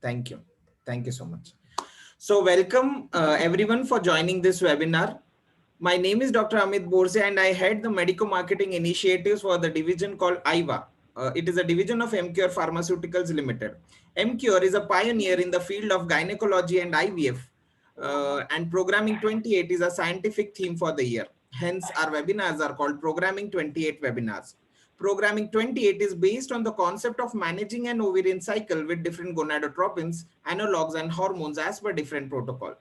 Thank you. Thank you so much. So welcome everyone for joining this webinar. My name is Dr. Amit Borse and I head the medical marketing initiatives for the division called IVA. It is a division of MCure Pharmaceuticals Limited. MCure is a pioneer in the field of gynecology and IVF, and Programming 28 is a scientific theme for the year. Hence, our webinars are called Programming 28 webinars. Programming 28 is based on the concept of managing an ovarian cycle with different gonadotropins, analogs, and hormones as per different protocol.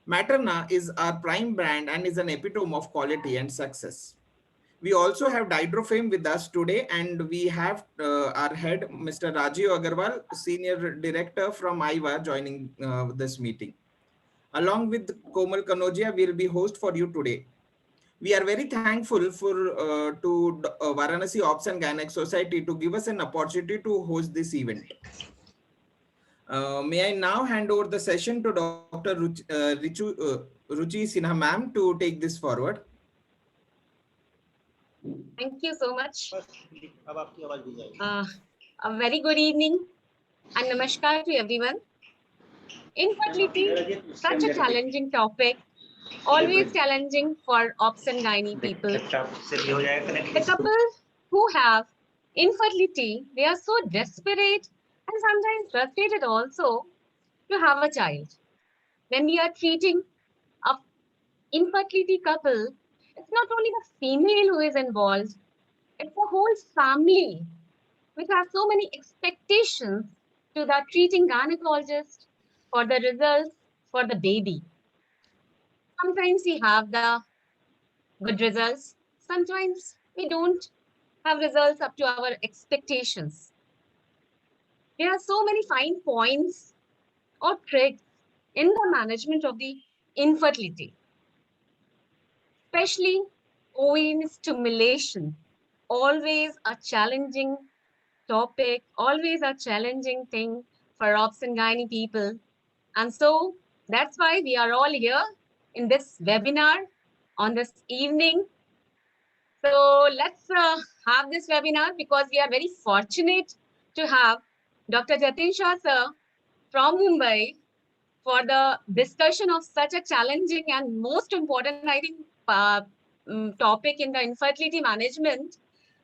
Materna is our prime brand and is an epitome of quality and success. We also have Dydrofame with us today, and we have our head, Mr. Rajiv Agarwal, Senior Director from IVA, joining this meeting. Along with Komal Kanodia, we will be host for you today. We are very thankful to Varanasi Ops and Gynec Society to give us an opportunity to host this event. May I now hand over the session to Dr. Ruchi Sinha ma'am to take this forward. Thank you so much. A very good evening and namaskar to everyone. Infertility, such a challenging topic, always challenging for ops and gynae people. The couples who have infertility, they are so desperate and sometimes frustrated also to have a child. When we are treating a infertility couple, it's not only the female who is involved, it's the whole family which has so many expectations to the treating gynecologist for the results for the baby. Sometimes we have the good results, sometimes we don't have results up to our expectations. There are so many fine points or tricks in the management of the infertility, especially ovarian stimulation, always a challenging topic, always a challenging thing for ops and gynae people. And so that's why we are all here in this webinar on this evening. So let's have this webinar because we are very fortunate to have Dr. Jatin Shah sir from Mumbai for the discussion of such a challenging and most important, I think, topic in the infertility management.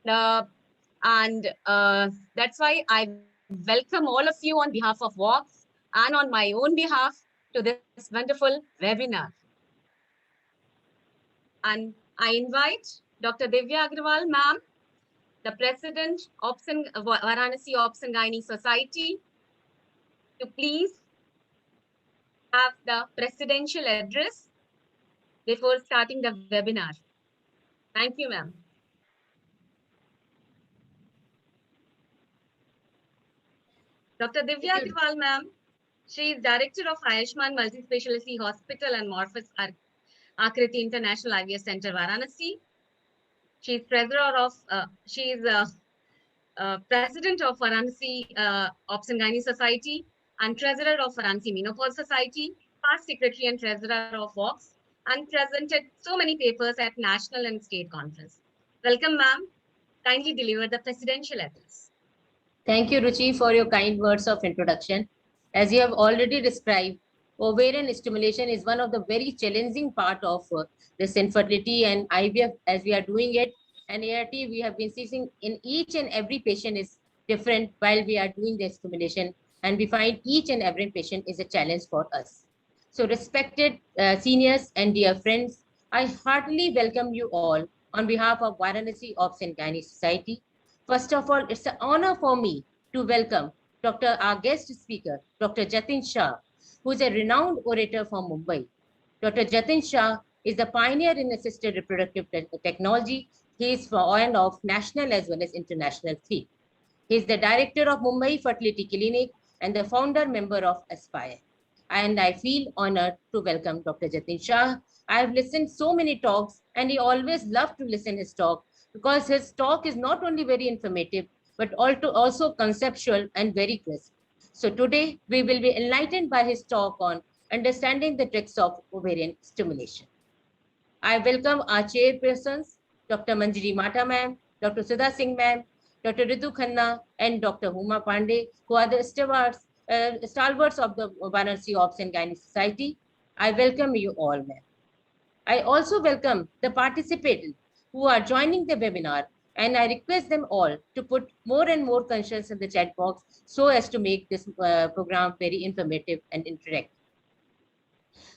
And that's why I welcome all of you on behalf of Vox and on my own behalf to this wonderful webinar. And I invite Dr. Divya Agrawal, ma'am, the President of Varanasi Ops and Gynae Society, to please have the presidential address before starting the webinar. Thank you, ma'am. Dr. Divya Agrawal, ma'am, she is Director of Ayushman Multi-Specialty Hospital and Morphus Akriti International IVF Center, Varanasi. She is President of Varanasi Ops and Gynae Society and Treasurer of Varanasi Menopause Society, past Secretary and Treasurer of Vox, and presented so many papers at national and state conference. Welcome, ma'am. Kindly deliver the presidential address. Thank you, Ruchi, for your kind words of introduction. As you have already described, ovarian stimulation is one of the very challenging part of this infertility and IVF as we are doing it. And ART, we have been seeing in each and every patient is different while we are doing the stimulation. And we find each and every patient is a challenge for us. So respected seniors and dear friends, I heartily welcome you all on behalf of Varanasi Ops and Gynae Society. First of all, it's an honor for me to welcome our guest speaker, Dr. Jatin Shah, who is a renowned orator from Mumbai. Dr. Jatin Shah is the pioneer in assisted reproductive technology. He is on of national as well as international field. He is the director of Mumbai Fertility Clinic and the founder member of Aspire. And I feel honored to welcome Dr. Jatin Shah. I have listened so many talks and he always loved to listen his talk because his talk is not only very informative, but also conceptual and very crisp. So today we will be enlightened by his talk on understanding the tricks of ovarian stimulation. I welcome our chairpersons, Dr. Manjari Mata ma'am, Dr. Sudha Singh ma'am, Dr. Ritu Khanna, and Dr. Huma Pandey, who are the stewards stalwarts of the Varanasi Obs and Gynae Society. I welcome you all, ma'am. I also welcome the participants who are joining the webinar, and I request them all to put more and more questions in the chat box so as to make this program very informative and interactive.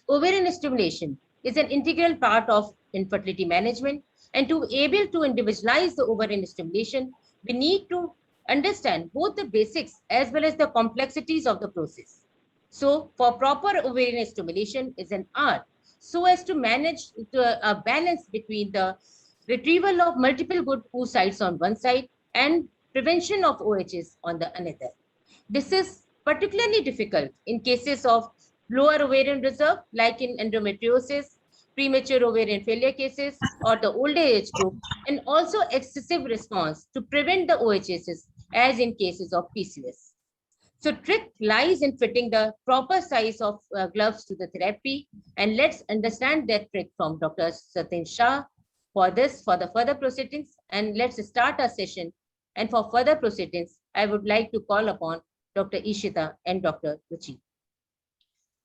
Ovarian stimulation is an integral part of infertility management, and to be able to individualize the ovarian stimulation, we need to understand both the basics as well as the complexities of the process. So, for proper ovarian stimulation is an art so as to manage a balance between the retrieval of multiple good oocytes on one side and prevention of OHs on the another. This is particularly difficult in cases of lower ovarian reserve, like in endometriosis, premature ovarian failure cases, or the older age group, and also excessive response to prevent the OHSs, as in cases of PCOS. So trick lies in fitting the proper size of gloves to the therapy, and let's understand that trick from Dr. Satin Shah for the further proceedings, and let's start our session. And for further proceedings, I would like to call upon Dr. Ishita and Dr. Ruchi.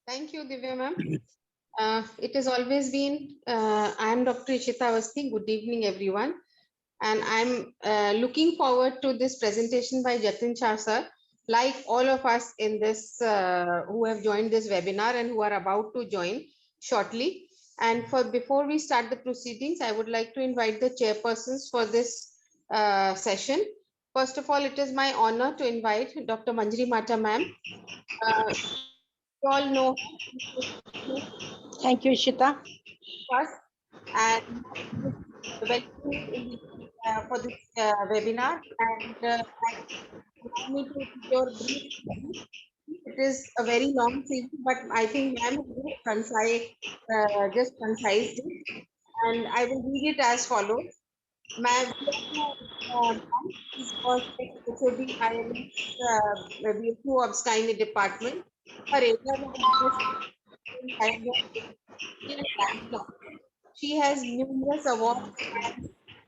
Thank you, Divya ma'am. It has always been, I am Dr. Ishita Awasthi. Good evening, everyone. And I'm looking forward to this presentation by Jatin Shah sir. Like all of us in this, who have joined this webinar and who are about to join shortly. And before we start the proceedings, I would like to invite the chairpersons for this session. First of all, it is my honor to invite Dr. Manjari Mata ma'am. You all know. Thank you, Ishita. First, and welcome for this webinar. And allow me to your brief. It is a very long CV, but I think ma'am just concised it, and I will read it as follows. Ma'am, was HOD IMS BSU of Gynae department. Her area was she has numerous awards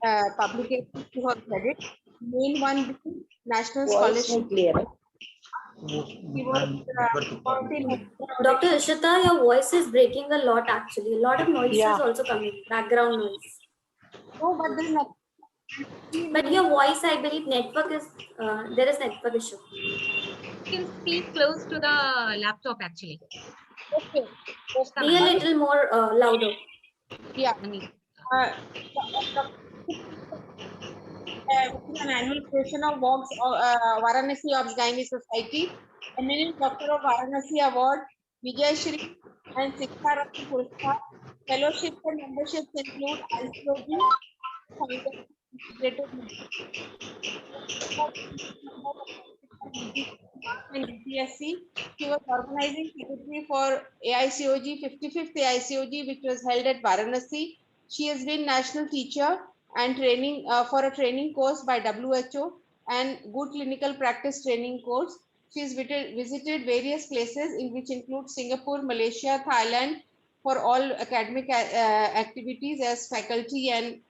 and publications to her credit. Main one being National Scholarship. Dr. Ishita, your voice is breaking a lot actually. A lot of noise is also coming, background noise. No, but there's nothing. But your voice, I believe, network is, there is network issue. You can speak close to the laptop actually. Okay. Be a little more louder. Yeah. An annual session of walks Varanasi Obs Gynae Society, eminent doctor of Varanasi Award, Vijay Shri and Siksha Ratna Puraskar. Fellowships and memberships include ICOG, and DPSC. She was organizing secretary for AICOG, 55th AICOG, which was held at Varanasi. She has been national teacher and training for a training course by WHO and good clinical practice training course. She has visited various places, in which include Singapore, Malaysia, Thailand, for all academic activities as faculty and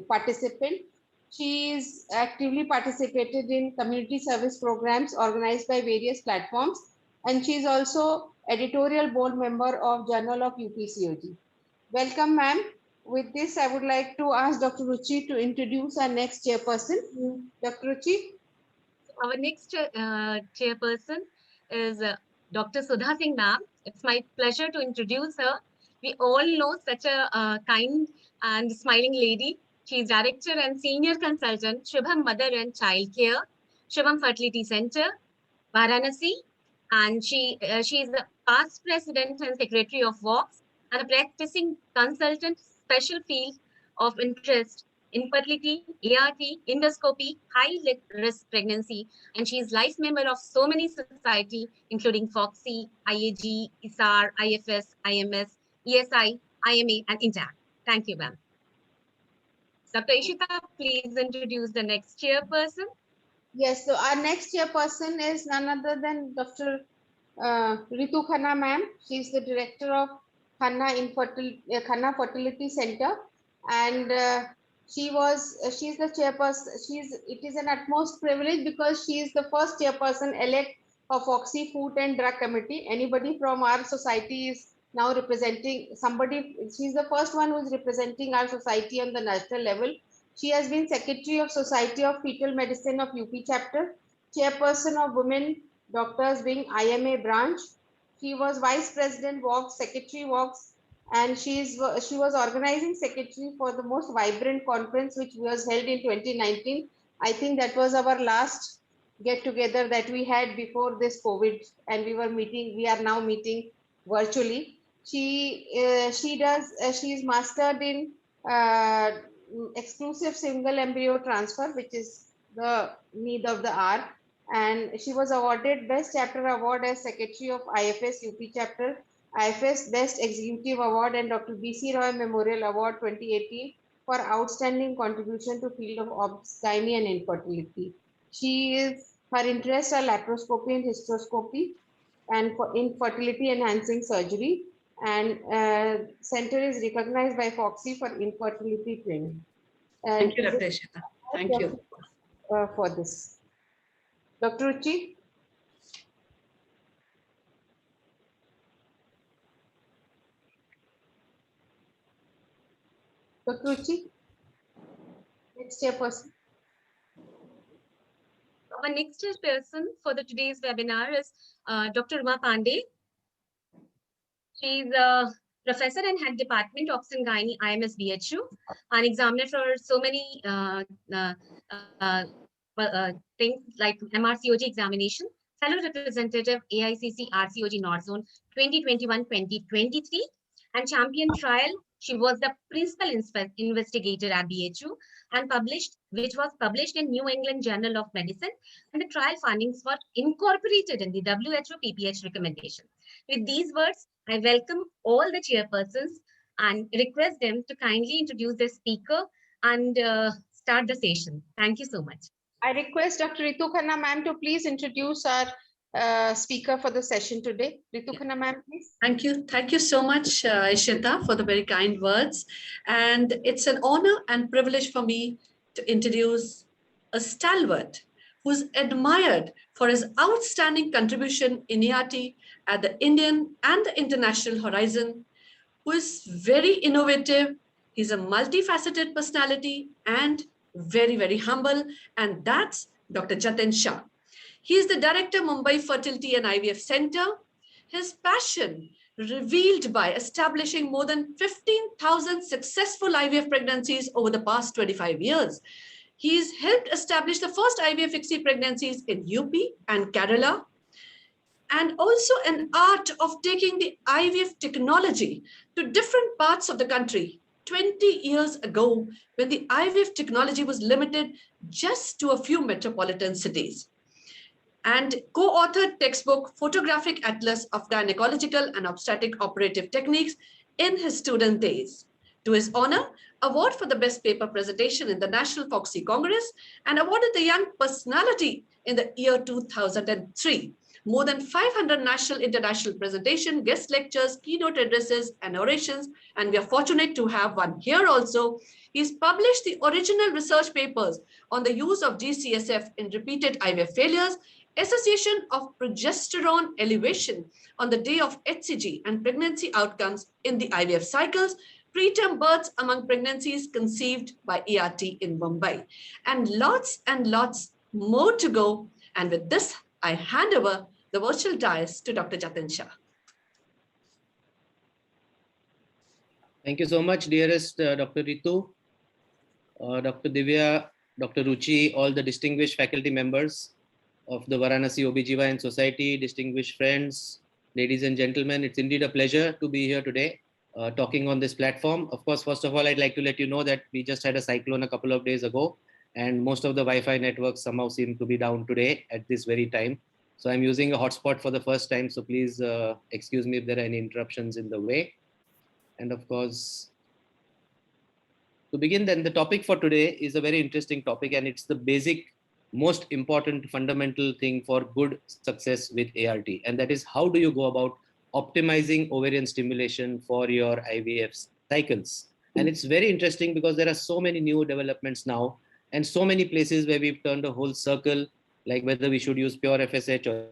participant. She is actively participated in community service programs organized by various platforms, and she is also editorial board member of Journal of UPCOG. Welcome, ma'am. With this, I would like to ask Dr. Ruchi to introduce our next chairperson. Dr. Ruchi. Our next chairperson is Dr. Sudha Singh ma'am. It's my pleasure to introduce her. We all know such a kind and smiling lady. She is Director and Senior Consultant, Shubham Mother and Child Care, Shubham Fertility Center, Varanasi. And she is the past President and Secretary of WOX and a practicing consultant, special field of interest, infertility, ART, endoscopy, high-risk pregnancy. And she is life member of so many society, including FOXY, IAG, ISAR, IFS, IMS, ESI, IMA, and INTACT. Thank you, ma'am. Dr. Ishita, please introduce the next chairperson. Yes, so our next chairperson is none other than Dr. Ritu Khanna ma'am. She is the director of Khanna Fertility Center, and she is the chairperson. It is an utmost privilege because she is the first chairperson elect of Foxy Food and Drug Committee. Anybody from our society is now representing somebody. She's the first one who is representing our society on the national level. She has been Secretary of Society of Fetal Medicine of UP chapter, Chairperson of Women Doctors Wing IMA branch. She was Vice President Walks, Secretary Walks, and she was organizing secretary for the most vibrant conference which was held in 2019. I think that was our last get together that we had before this COVID, and we are now meeting virtually. She is mastered in uh, exclusive single embryo transfer, which is the need of the hour. And she was awarded Best Chapter Award as Secretary of IFS UP Chapter, IFS Best Executive Award, and Dr. B.C. Roy Memorial Award 2018 for outstanding contribution to field of obsgyny and infertility. Her interests are laparoscopy and hysteroscopy and for infertility enhancing surgery. And center is recognized by Foxy for infertility training. And Thank you, Dr. Ishita. Thank you. For this. Dr. Ruchi? Dr. Ruchi? Next chairperson. Our next person for today's webinar is Dr. Uma Pandey. She's a professor and head department of Gynae IMS BHU, an examiner for so many things like MRCOG examination, fellow representative AICC RCOG North Zone 2021-2023, and champion trial. She was the principal investigator at BHU and which was published in New England Journal of Medicine, and the trial findings were incorporated in the WHO PPH recommendation. With these words, I welcome all the chairpersons and request them to kindly introduce their speaker and start the session. Thank you so much. I request Dr. Ritu Khanna ma'am to please introduce our speaker for the session today. Ritu Khanna ma'am, please. Thank you. Thank you so much, Ishita, for the very kind words. And it's an honor and privilege for me to introduce a stalwart who's admired for his outstanding contribution in ERT at the Indian and the international horizon, who is very innovative. He's a multifaceted personality and very, very humble. And that's Dr. Jatin Shah. He is the director, Mumbai Fertility and IVF Center. His passion revealed by establishing more than 15,000 successful IVF pregnancies over the past 25 years. He's helped establish the first IVF ICSI pregnancies in UP and Kerala, and also an art of taking the IVF technology to different parts of the country. 20 years ago, when the IVF technology was limited just to a few metropolitan cities. And co-authored textbook Photographic Atlas of Gynecological and Obstetric Operative Techniques in his student days. To his honor, award for the best paper presentation in the National Foxy Congress, and awarded the Young Personality in the year 2003. More than 500 national, international presentation, guest lectures, keynote addresses, and orations, and we are fortunate to have one here also. He's published the original research papers on the use of GCSF in repeated IVF failures, association of progesterone elevation on the day of HCG and pregnancy outcomes in the IVF cycles, preterm births among pregnancies conceived by ERT in Mumbai, and lots more to go. And with this, I hand over the virtual dais to Dr. Jatin Shah. Thank you so much, dearest Dr. Ritu, Dr. Divya, Dr. Ruchi, all the distinguished faculty members of the Varanasi OBGYN Society, distinguished friends, ladies and gentlemen. It's indeed a pleasure to be here today talking on this platform. Of course, first of all, I'd like to let you know that we just had a cyclone a couple of days ago, and most of the Wi-Fi networks somehow seem to be down today at this very time. So I'm using a hotspot for the first time, so please excuse me if there are any interruptions in the way. And of course, to begin then, the topic for today is a very interesting topic, and it's the basic, most important fundamental thing for good success with ART. And that is, how do you go about optimizing ovarian stimulation for your IVF cycles? And it's very interesting because there are so many new developments now and so many places where we've turned a whole circle, like whether we should use pure FSH or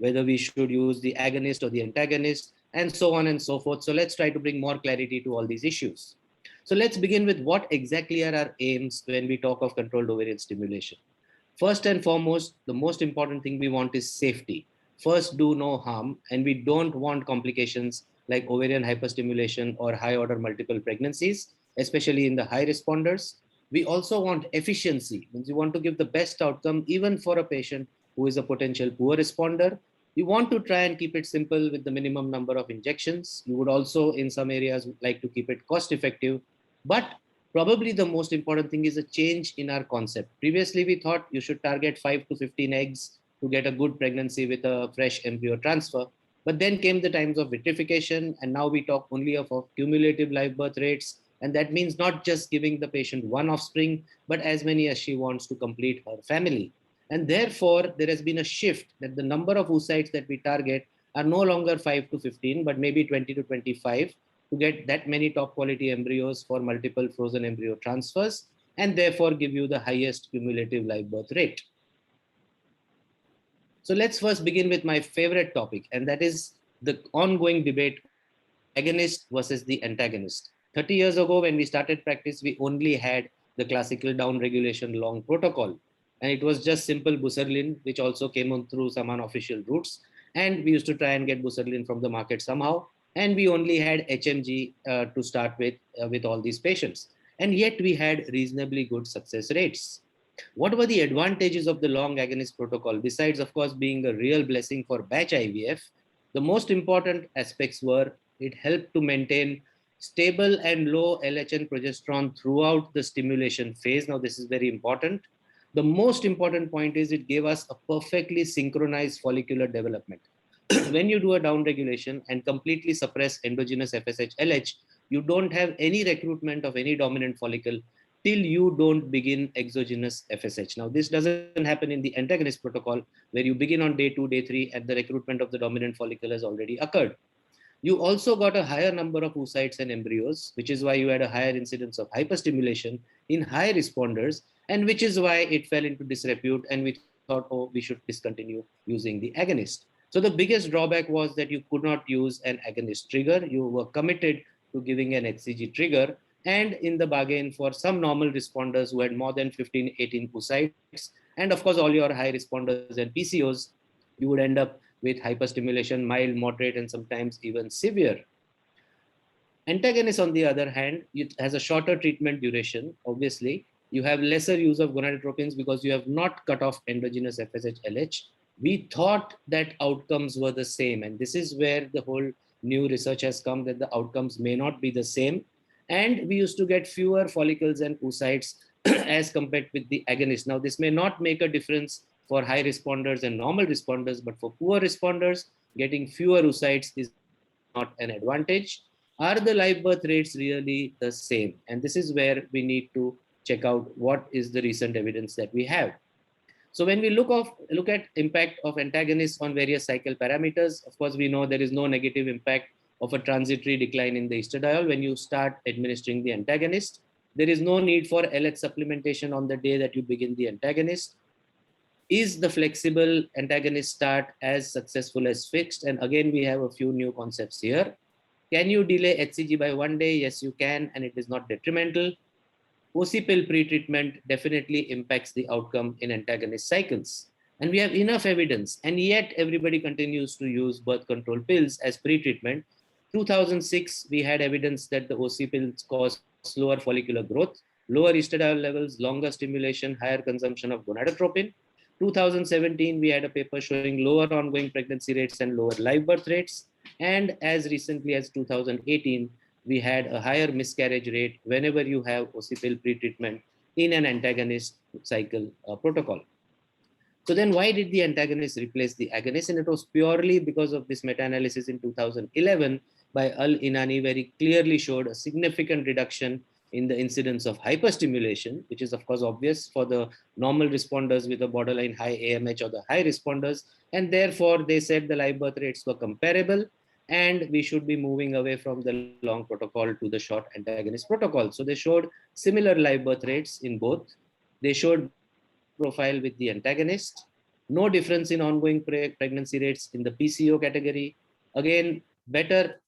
whether we should use the agonist or the antagonist, and so on and so forth. So let's try to bring more clarity to all these issues. So let's begin with what exactly are our aims when we talk of controlled ovarian stimulation. First and foremost, the most important thing we want is safety. First, do no harm, and we don't want complications like ovarian hyperstimulation or high order multiple pregnancies, especially in the high responders. We also want efficiency, means you want to give the best outcome even for a patient who is a potential poor responder. You want to try and keep it simple with the minimum number of injections. You would also, in some areas, like to keep it cost effective. But probably the most important thing is a change in our concept. Previously, we thought you should target 5 to 15 eggs to get a good pregnancy with a fresh embryo transfer. But then came the times of vitrification, and now we talk only of cumulative live birth rates. And that means not just giving the patient one offspring, but as many as she wants to complete her family. And therefore, there has been a shift that the number of oocytes that we target are no longer 5 to 15, but maybe 20 to 25 to get that many top quality embryos for multiple frozen embryo transfers, and therefore give you the highest cumulative live birth rate. So let's first begin with my favorite topic, and that is the ongoing debate on the agonist versus the antagonist. 30 years ago, when we started practice, we only had the classical down regulation long protocol, and it was just simple buserlin, which also came on through some unofficial routes. And we used to try and get buserlin from the market somehow. And we only had HMG to start with all these patients. And yet we had reasonably good success rates. What were the advantages of the long agonist protocol? Besides, of course, being a real blessing for batch IVF, the most important aspects were it helped to maintain stable and low LH and progesterone throughout the stimulation phase. Now, this is very important. The most important point is it gave us a perfectly synchronized follicular development. When you do a down regulation and completely suppress endogenous FSH LH, you don't have any recruitment of any dominant follicle till you don't begin exogenous FSH. Now, this doesn't happen in the antagonist protocol, where you begin on day 2, day 3, and the recruitment of the dominant follicle has already occurred. You also got a higher number of oocytes and embryos, which is why you had a higher incidence of hyperstimulation in high responders, and which is why it fell into disrepute, and we thought, oh, we should discontinue using the agonist. So the biggest drawback was that you could not use an agonist trigger. You were committed to giving an HCG trigger, and in the bargain, for some normal responders who had more than 15, 18 oocytes, and of course, all your high responders and PCOs, you would end up with hyperstimulation, mild, moderate, and sometimes even severe. Antagonist, on the other hand, it has a shorter treatment duration. Obviously, you have lesser use of gonadotropins because you have not cut off endogenous FSH LH. We thought that outcomes were the same, and this is where the whole new research has come, that the outcomes may not be the same. And we used to get fewer follicles and oocytes as compared with the agonist. Now, this may not make a difference for high responders and normal responders, but for poor responders, getting fewer oocytes is not an advantage. Are the live birth rates really the same? And this is where we need to check out what is the recent evidence that we have. So when we look at impact of antagonists on various cycle parameters, of course, we know there is no negative impact of a transitory decline in the estradiol when you start administering the antagonist. There is no need for LH supplementation on the day that you begin the antagonist. Is the flexible antagonist start as successful as fixed? And again, we have a few new concepts here. Can you delay HCG by 1 day? Yes, you can, and it is not detrimental. OC pill pretreatment definitely impacts the outcome in antagonist cycles. And we have enough evidence, and yet everybody continues to use birth control pills as pretreatment. 2006, we had evidence that the OC pills cause slower follicular growth, lower estradiol levels, longer stimulation, higher consumption of gonadotropin. 2017, we had a paper showing lower ongoing pregnancy rates and lower live birth rates. And as recently as 2018, we had a higher miscarriage rate whenever you have OC pill pretreatment in an antagonist cycle protocol. So then why did the antagonist replace the agonist? And it was purely because of this meta-analysis in 2011 by Al-Inani, where he clearly showed a significant reduction in the incidence of hyperstimulation, which is of course obvious for the normal responders with a borderline high AMH or the high responders. And therefore they said the live birth rates were comparable, and we should be moving away from the long protocol to the short antagonist protocol. So they showed similar live birth rates in both. They showed better safety profile with the antagonist. No difference in ongoing pregnancy rates in the PCO category. Again, better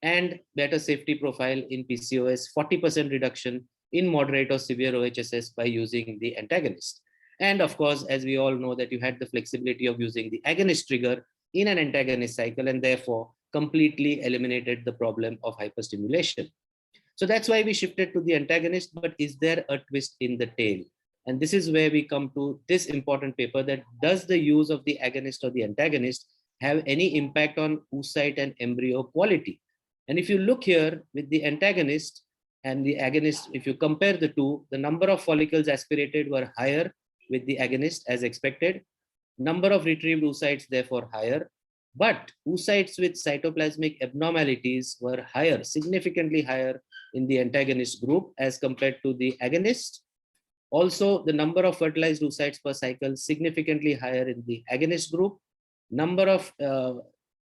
and better safety profile in PCOS, 40% reduction in moderate or severe OHSS by using the antagonist. And of course, as we all know, that you had the flexibility of using the agonist trigger in an antagonist cycle, and therefore completely eliminated the problem of hyperstimulation. So that's why we shifted to the antagonist. But is there a twist in the tail? And this is where we come to this important paper, that does the use of the agonist or the antagonist have any impact on oocyte and embryo quality? And if you look here with the antagonist and the agonist, if you compare the two, the number of follicles aspirated were higher with the agonist as expected. Number of retrieved oocytes therefore higher. But oocytes with cytoplasmic abnormalities were higher, significantly higher in the antagonist group as compared to the agonist. Also, the number of fertilized oocytes per cycle significantly higher in the agonist group. Number of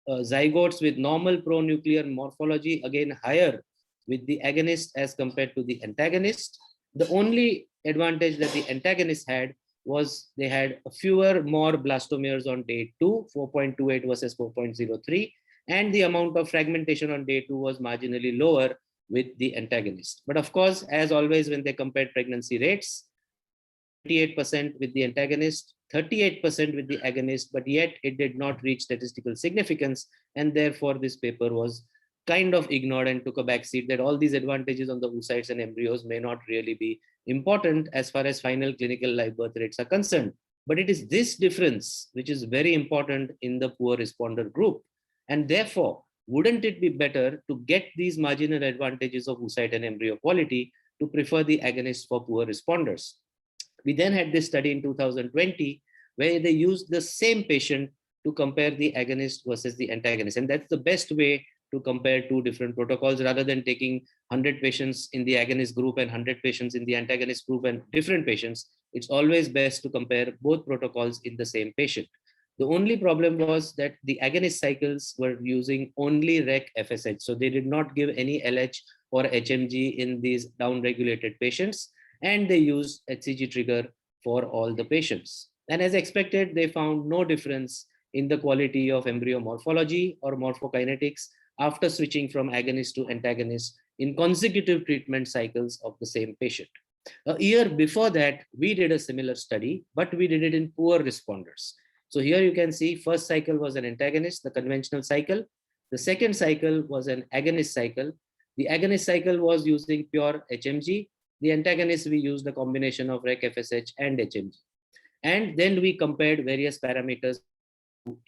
zygotes with normal pronuclear morphology, again higher with the agonist as compared to the antagonist. The only advantage that the antagonist had was they had fewer more blastomeres on day 2, 4.28 versus 4.03, and the amount of fragmentation on day 2 was marginally lower with the antagonist. But of course, as always, when they compared pregnancy rates, 28% with the antagonist, 38% with the agonist, but yet it did not reach statistical significance, and therefore this paper was kind of ignored and took a backseat, that all these advantages on the oocytes and embryos may not really be important as far as final clinical live birth rates are concerned. But it is this difference which is very important in the poor responder group. And therefore, wouldn't it be better to get these marginal advantages of oocyte and embryo quality to prefer the agonist for poor responders? We then had this study in 2020 where they used the same patient to compare the agonist versus the antagonist. And that's the best way to compare two different protocols, rather than taking 100 patients in the agonist group and 100 patients in the antagonist group and different patients. It's always best to compare both protocols in the same patient. The only problem was that the agonist cycles were using only rec FSH. So they did not give any LH or HMG in these downregulated patients, and they used HCG trigger for all the patients. And as expected, they found no difference in the quality of embryo morphology or morphokinetics after switching from agonist to antagonist in consecutive treatment cycles of the same patient. A year before that, we did a similar study, but we did it in poor responders. So here you can see first cycle was an antagonist, the conventional cycle. The second cycle was an agonist cycle. The agonist cycle was using pure HMG. The antagonist, we used a combination of rec FSH and HMG. And then we compared various parameters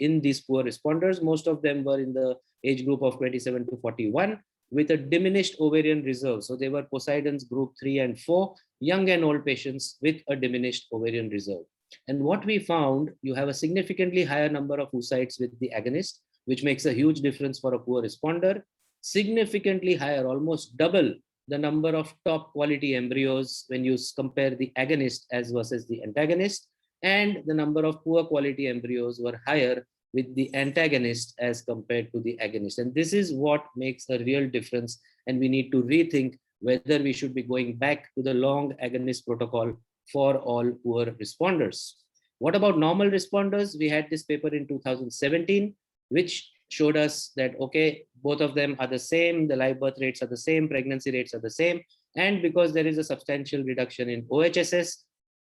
in these poor responders. Most of them were in the age group of 27 to 41 with a diminished ovarian reserve. So they were Poseidon's group 3 and 4, young and old patients with a diminished ovarian reserve. And what we found, you have a significantly higher number of oocytes with the agonist, which makes a huge difference for a poor responder. Significantly higher, almost double the number of top quality embryos when you compare the agonist as versus the antagonist. And the number of poor quality embryos were higher with the antagonist as compared to the agonist. And this is what makes a real difference. And we need to rethink whether we should be going back to the long agonist protocol for all poor responders. What about normal responders? We had this paper in 2017, which showed us that, okay, both of them are the same, the live birth rates are the same, pregnancy rates are the same. And because there is a substantial reduction in OHSS,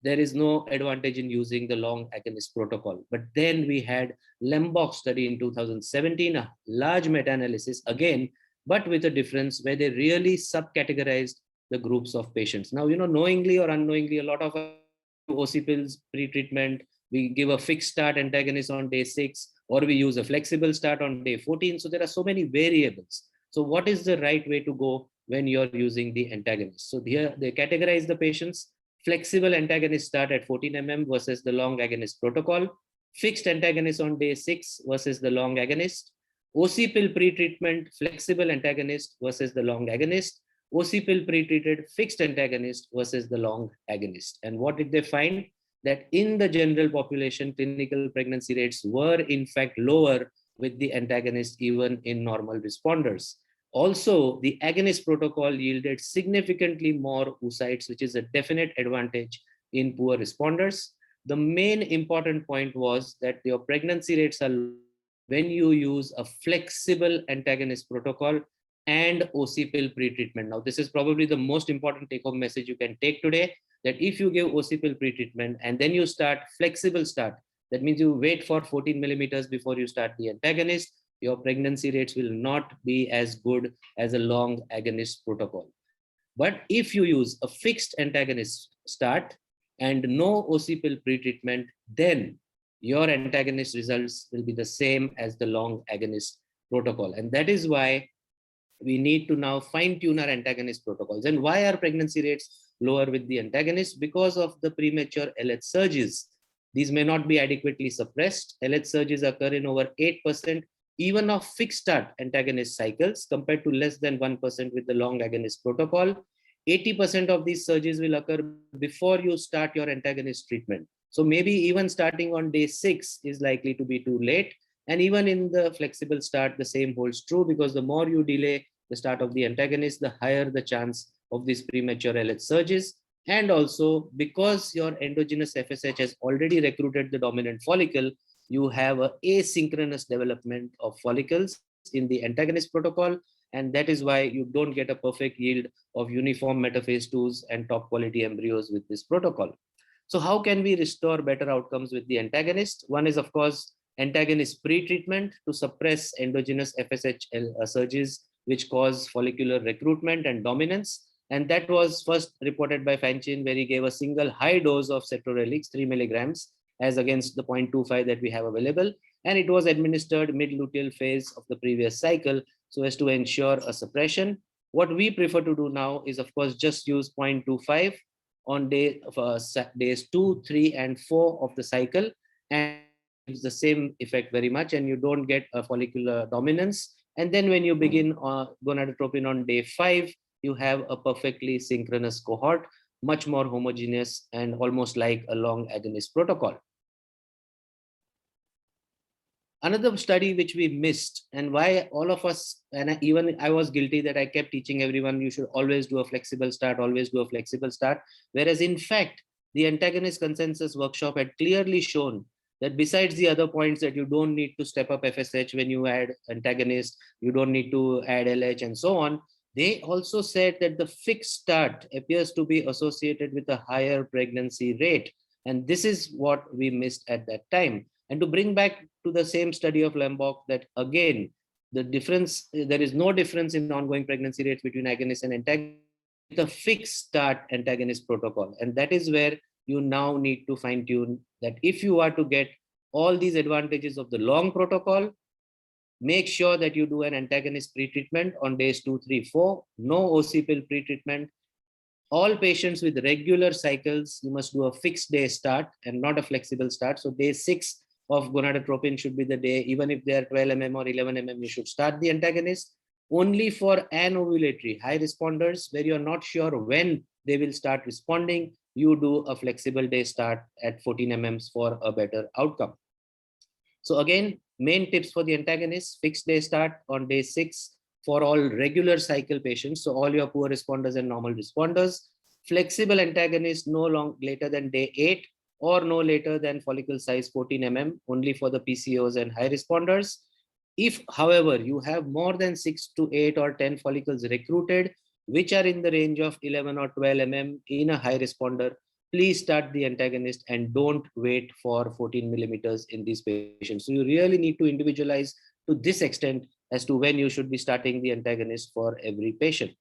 there is no advantage in using the long agonist protocol. But then we had Lembach study in 2017, a large meta-analysis again, but with a difference where they really subcategorized the groups of patients. Now, knowingly or unknowingly, a lot of OC pills pre-treatment, we give a fixed start antagonist on day 6, or we use a flexible start on day 14. So there are so many variables. So what is the right way to go when you're using the antagonist? So here they categorize the patients. Flexible antagonist start at 14 mm versus the long agonist protocol. Fixed antagonist on day 6 versus the long agonist. OC pill pre-treatment, flexible antagonist versus the long agonist. OC pill pre-treated fixed antagonist versus the long agonist. And what did they find? That in the general population, clinical pregnancy rates were in fact lower with the antagonist even in normal responders. Also, the agonist protocol yielded significantly more oocytes, which is a definite advantage in poor responders. The main important point was that your pregnancy rates are low when you use a flexible antagonist protocol and OC pill pretreatment. Now, this is probably the most important take-home message you can take today, that if you give OC pill pretreatment and then you start flexible start, that means you wait for 14 millimeters before you start the antagonist, your pregnancy rates will not be as good as a long agonist protocol. But if you use a fixed antagonist start and no OC pill pretreatment, then your antagonist results will be the same as the long agonist protocol. And that is why we need to now fine tune our antagonist protocols. And why are pregnancy rates lower with the antagonist? Because of the premature LH surges. These may not be adequately suppressed. LH surges occur in over 8% even of fixed start antagonist cycles compared to less than 1% with the long agonist protocol. 80% of these surges will occur before you start your antagonist treatment. So maybe even starting on day 6 is likely to be too late. And even in the flexible start, the same holds true, because the more you delay the start of the antagonist, the higher the chance of these premature LH surges. And also, because your endogenous FSH has already recruited the dominant follicle, you have an asynchronous development of follicles in the antagonist protocol. And that is why you don't get a perfect yield of uniform metaphase 2s and top quality embryos with this protocol. So how can we restore better outcomes with the antagonist? One is, of course, antagonist pre-treatment to suppress endogenous FSH surges which cause follicular recruitment and dominance. And that was first reported by Fanchin, where he gave a single high dose of cetrorelix, 3 milligrams, as against the 0.25 that we have available. And it was administered mid-luteal phase of the previous cycle so as to ensure a suppression. What we prefer to do now is, of course, just use 0.25 on days 2, 3, and 4 of the cycle, and it's the same effect very much, and you don't get a follicular dominance. And then when you begin gonadotropin on day 5, you have a perfectly synchronous cohort, much more homogeneous and almost like a long agonist protocol. Another study which we missed, and why all of us, and even I was guilty, that I kept teaching everyone you should always do a flexible start, always do a flexible start. Whereas in fact, the antagonist consensus workshop had clearly shown that besides the other points that you don't need to step up FSH when you add antagonist, you don't need to add LH and so on. They also said that the fixed start appears to be associated with a higher pregnancy rate. And this is what we missed at that time. And to bring back to the same study of Lambok, that again, the difference, there is no difference in ongoing pregnancy rates between agonist and antagonist with a fixed start antagonist protocol. And that is where you now need to fine tune that if you are to get all these advantages of the long protocol, make sure that you do an antagonist pretreatment on days 2, 3, 4, no OC pill pretreatment. All patients with regular cycles, you must do a fixed day start and not a flexible start. So day 6 of gonadotropin should be the day, even if they are 12 mm or 11 mm, you should start the antagonist. Only for anovulatory high responders, where you are not sure when they will start responding, you do a flexible day start at 14 mm for a better outcome. So again, main tips for the antagonist: fixed day start on day 6 for all regular cycle patients, so all your poor responders and normal responders. Flexible antagonist no later than day 8 or no later than follicle size 14 mm, only for the PCOs and high responders. If, however, you have more than 6 to 8 or 10 follicles recruited, which are in the range of 11 or 12 mm in a high responder, please start the antagonist and don't wait for 14 millimeters in these patients. So you really need to individualize to this extent as to when you should be starting the antagonist for every patient.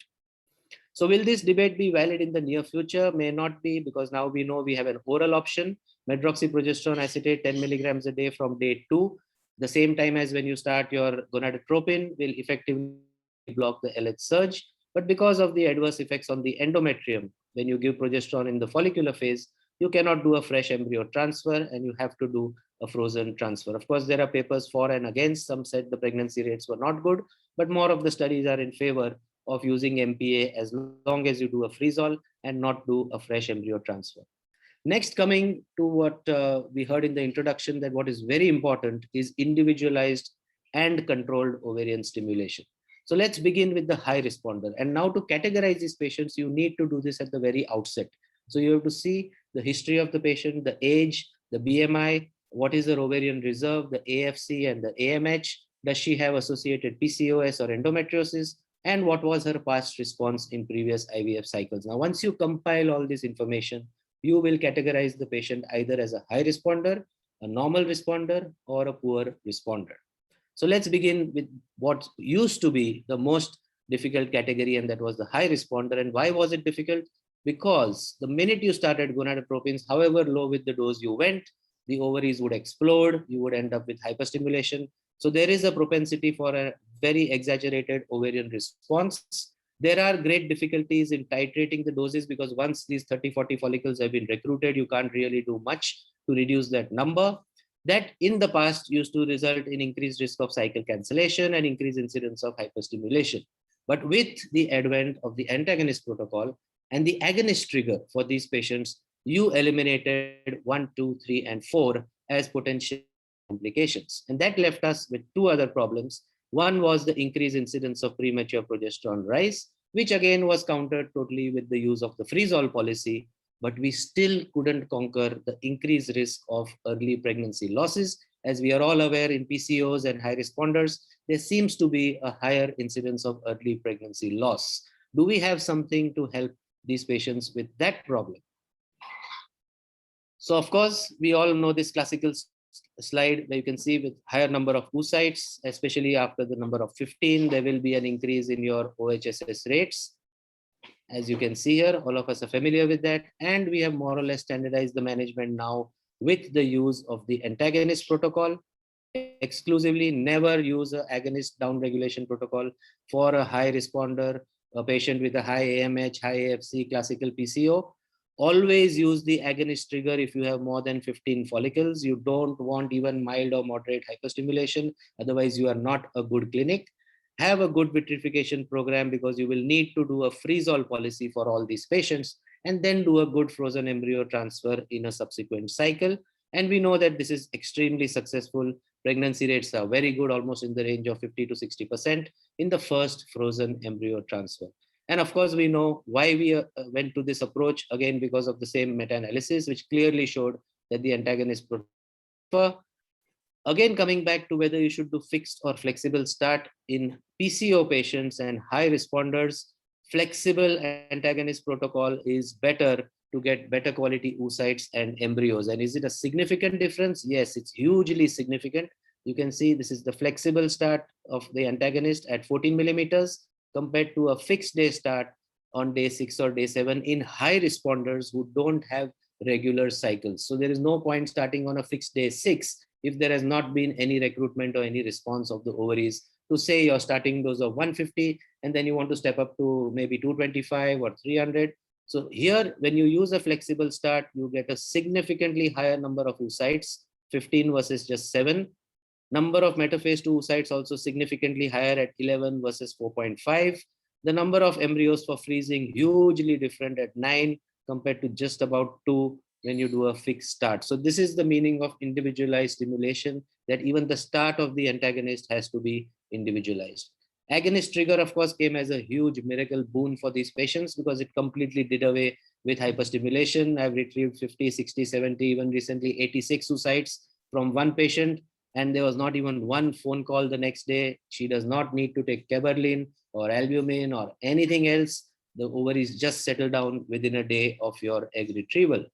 So will this debate be valid in the near future? May not be, because now we know we have an oral option, medroxyprogesterone acetate 10 milligrams a day from day 2. The same time as when you start your gonadotropin will effectively block the LH surge. But because of the adverse effects on the endometrium, when you give progesterone in the follicular phase, you cannot do a fresh embryo transfer and you have to do a frozen transfer. Of course, there are papers for and against. Some said the pregnancy rates were not good, but more of the studies are in favor of using MPA as long as you do a freeze-all and not do a fresh embryo transfer. Next, coming to what we heard in the introduction, that what is very important is individualized and controlled ovarian stimulation. So let's begin with the high responder. And now to categorize these patients, you need to do this at the very outset. So you have to see the history of the patient, the age, the BMI, what is her ovarian reserve, the AFC and the AMH, does she have associated PCOS or endometriosis, and what was her past response in previous IVF cycles. Now, once you compile all this information, you will categorize the patient either as a high responder, a normal responder, or a poor responder. So let's begin with what used to be the most difficult category, and that was the high responder. And why was it difficult? Because the minute you started gonadotropins, however low with the dose you went, the ovaries would explode, you would end up with hyperstimulation. So there is a propensity for a very exaggerated ovarian response. There are great difficulties in titrating the doses because once these 30-40 follicles have been recruited, you can't really do much to reduce that number. That in the past used to result in increased risk of cycle cancellation and increased incidence of hyperstimulation. But with the advent of the antagonist protocol and the agonist trigger for these patients, you eliminated 1, 2, 3, and 4 as potential complications. And that left us with two other problems. One was the increased incidence of premature progesterone rise, which again was countered totally with the use of the freeze-all policy, but we still couldn't conquer the increased risk of early pregnancy losses. As we are all aware, in PCOS and high responders, there seems to be a higher incidence of early pregnancy loss. Do we have something to help these patients with that problem? So of course, we all know this classical slide where you can see with higher number of oocytes, especially after the number of 15, there will be an increase in your OHSS rates. As you can see here, all of us are familiar with that. And we have more or less standardized the management now with the use of the antagonist protocol. Exclusively never use an agonist downregulation protocol for a high responder, a patient with a high AMH, high AFC, classical PCO. Always use the agonist trigger if you have more than 15 follicles. You don't want even mild or moderate hyperstimulation. Otherwise, you are not a good clinic. Have a good vitrification program because you will need to do a freeze-all policy for all these patients and then do a good frozen embryo transfer in a subsequent cycle. And we know that this is extremely successful. Pregnancy rates are very good, almost in the range of 50 to 60% in the first frozen embryo transfer. And of course, we know why we went to this approach, again, because of the same meta-analysis, which clearly showed that the antagonist protocol. Again, coming back to whether you should do fixed or flexible start in PCO patients and high responders, flexible antagonist protocol is better to get better quality oocytes and embryos. And is it a significant difference? Yes, it's hugely significant. You can see this is the flexible start of the antagonist at 14 millimeters compared to a fixed day start on day 6 or day 7 in high responders who don't have regular cycles. So there is no point starting on a fixed day 6 if there has not been any recruitment or any response of the ovaries to say your starting dose of 150 and then you want to step up to maybe 225 or 300. So here, when you use a flexible start, you get a significantly higher number of oocytes, 15 versus just 7. Number of metaphase 2 oocytes also significantly higher at 11 versus 4.5. The number of embryos for freezing hugely different at 9 compared to just about 2 when you do a fixed start. So this is the meaning of individualized stimulation, that even the start of the antagonist has to be individualized. Agonist trigger, of course, came as a huge miracle boon for these patients because it completely did away with hyperstimulation. I've retrieved 50, 60, 70, even recently 86 oocytes from one patient, and there was not even one phone call the next day. She does not need to take Caberlin or albumin or anything else. The ovaries just settle down within a day of your egg retrieval.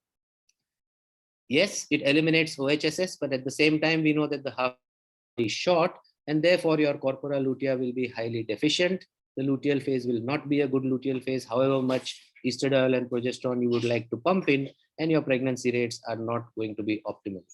Yes, it eliminates OHSS, but at the same time, we know that the half is short, and therefore your corpora lutea will be highly deficient. The luteal phase will not be a good luteal phase, however much estradiol and progesterone you would like to pump in, and your pregnancy rates are not going to be optimal.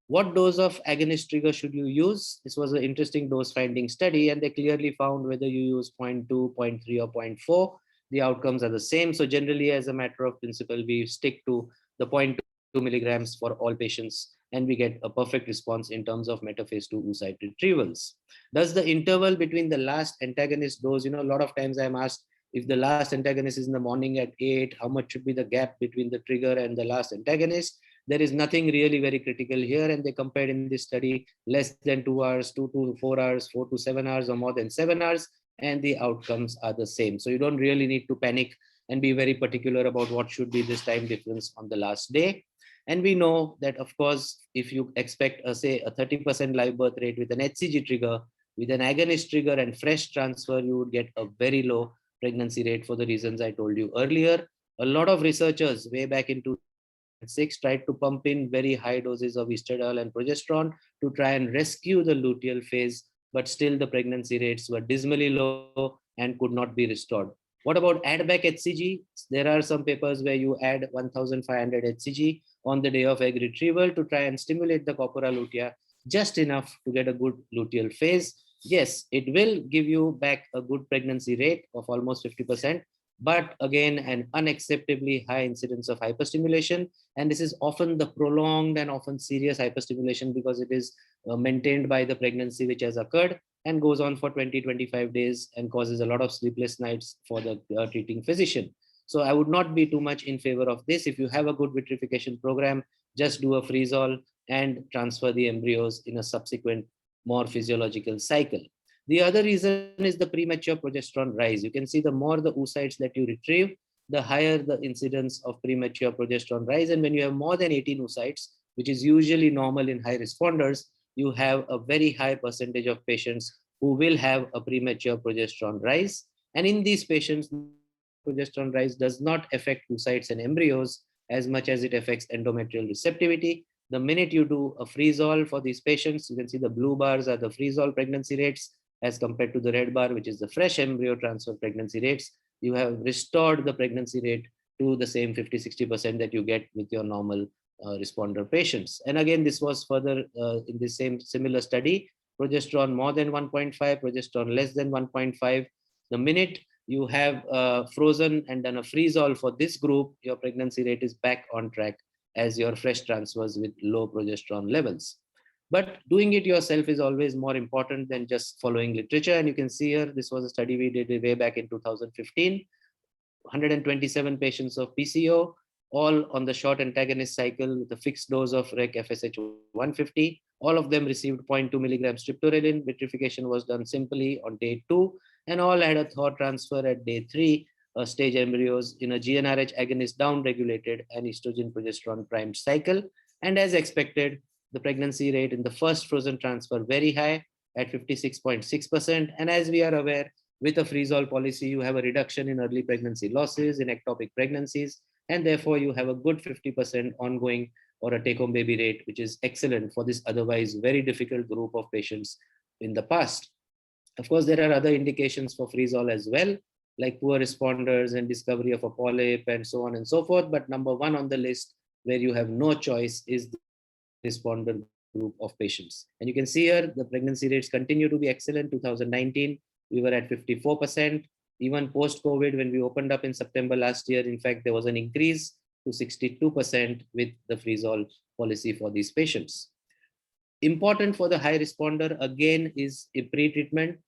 What dose of agonist trigger should you use? This was an interesting dose finding study, and they clearly found whether you use 0.2, 0.3, or 0.4, the outcomes are the same. So generally, as a matter of principle, we stick to the 0.2 milligrams for all patients, and we get a perfect response in terms of metaphase 2 oocyte retrievals. Does the interval between the last antagonist dose, a lot of times I'm asked, if the last antagonist is in the morning at 8, how much should be the gap between the trigger and the last antagonist? There is nothing really very critical here, and they compared in this study less than 2 hours, 2 to 4 hours, 4 to 7 hours, or more than 7 hours, and the outcomes are the same. So you don't really need to panic and be very particular about what should be this time difference on the last day. And we know that, of course, if you expect, say, a 30% live birth rate with an HCG trigger, with an agonist trigger and fresh transfer, you would get a very low pregnancy rate for the reasons I told you earlier. A lot of researchers way back in 2006 tried to pump in very high doses of estradiol and progesterone to try and rescue the luteal phase, but still the pregnancy rates were dismally low and could not be restored. What about add back HCG? There are some papers where you add 1500 HCG on the day of egg retrieval to try and stimulate the corpora lutea just enough to get a good luteal phase. Yes, it will give you back a good pregnancy rate of almost 50%, but again, an unacceptably high incidence of hyperstimulation. And this is often the prolonged and often serious hyperstimulation because it is maintained by the pregnancy which has occurred and goes on for 20-25 days and causes a lot of sleepless nights for the treating physician. So I would not be too much in favor of this. If you have a good vitrification program, just do a freeze-all and transfer the embryos in a subsequent more physiological cycle. The other reason is the premature progesterone rise. You can see the more the oocytes that you retrieve, the higher the incidence of premature progesterone rise. And when you have more than 18 oocytes, which is usually normal in high responders, you have a very high percentage of patients who will have a premature progesterone rise. And in these patients, progesterone rise does not affect oocytes and embryos as much as it affects endometrial receptivity. The minute you do a freeze-all for these patients, you can see the blue bars are the freeze-all pregnancy rates as compared to the red bar, which is the fresh embryo transfer pregnancy rates. You have restored the pregnancy rate to the same 50-60% that you get with your normal responder patients. And again, this was further in the same similar study, progesterone more than 1.5, progesterone less than 1.5. The minute you have frozen and done a freeze-all for this group, your pregnancy rate is back on track as your fresh transfers with low progesterone levels. But doing it yourself is always more important than just following literature. And you can see here, this was a study we did way back in 2015, 127 patients of PCO, all on the short antagonist cycle with a fixed dose of rec FSH 150. All of them received 0.2 milligrams triptorelin. Vitrification was done simply on day 2, and all had a thaw transfer at day 3, stage embryos in a GnRH agonist down-regulated and estrogen progesterone primed cycle. And as expected, the pregnancy rate in the first frozen transfer very high at 56.6%. And as we are aware, with a freeze-all policy, you have a reduction in early pregnancy losses in ectopic pregnancies, and therefore you have a good 50% ongoing or a take-home baby rate, which is excellent for this otherwise very difficult group of patients in the past. Of course, there are other indications for freeze-all as well, like poor responders and discovery of a polyp and so on and so forth. But number one on the list where you have no choice is the responder group of patients. And you can see here, the pregnancy rates continue to be excellent. 2019, we were at 54%. Even post-COVID, when we opened up in September last year, in fact, there was an increase to 62% with the freeze-all policy for these patients. Important for the high responder, again, is a pre-treatment.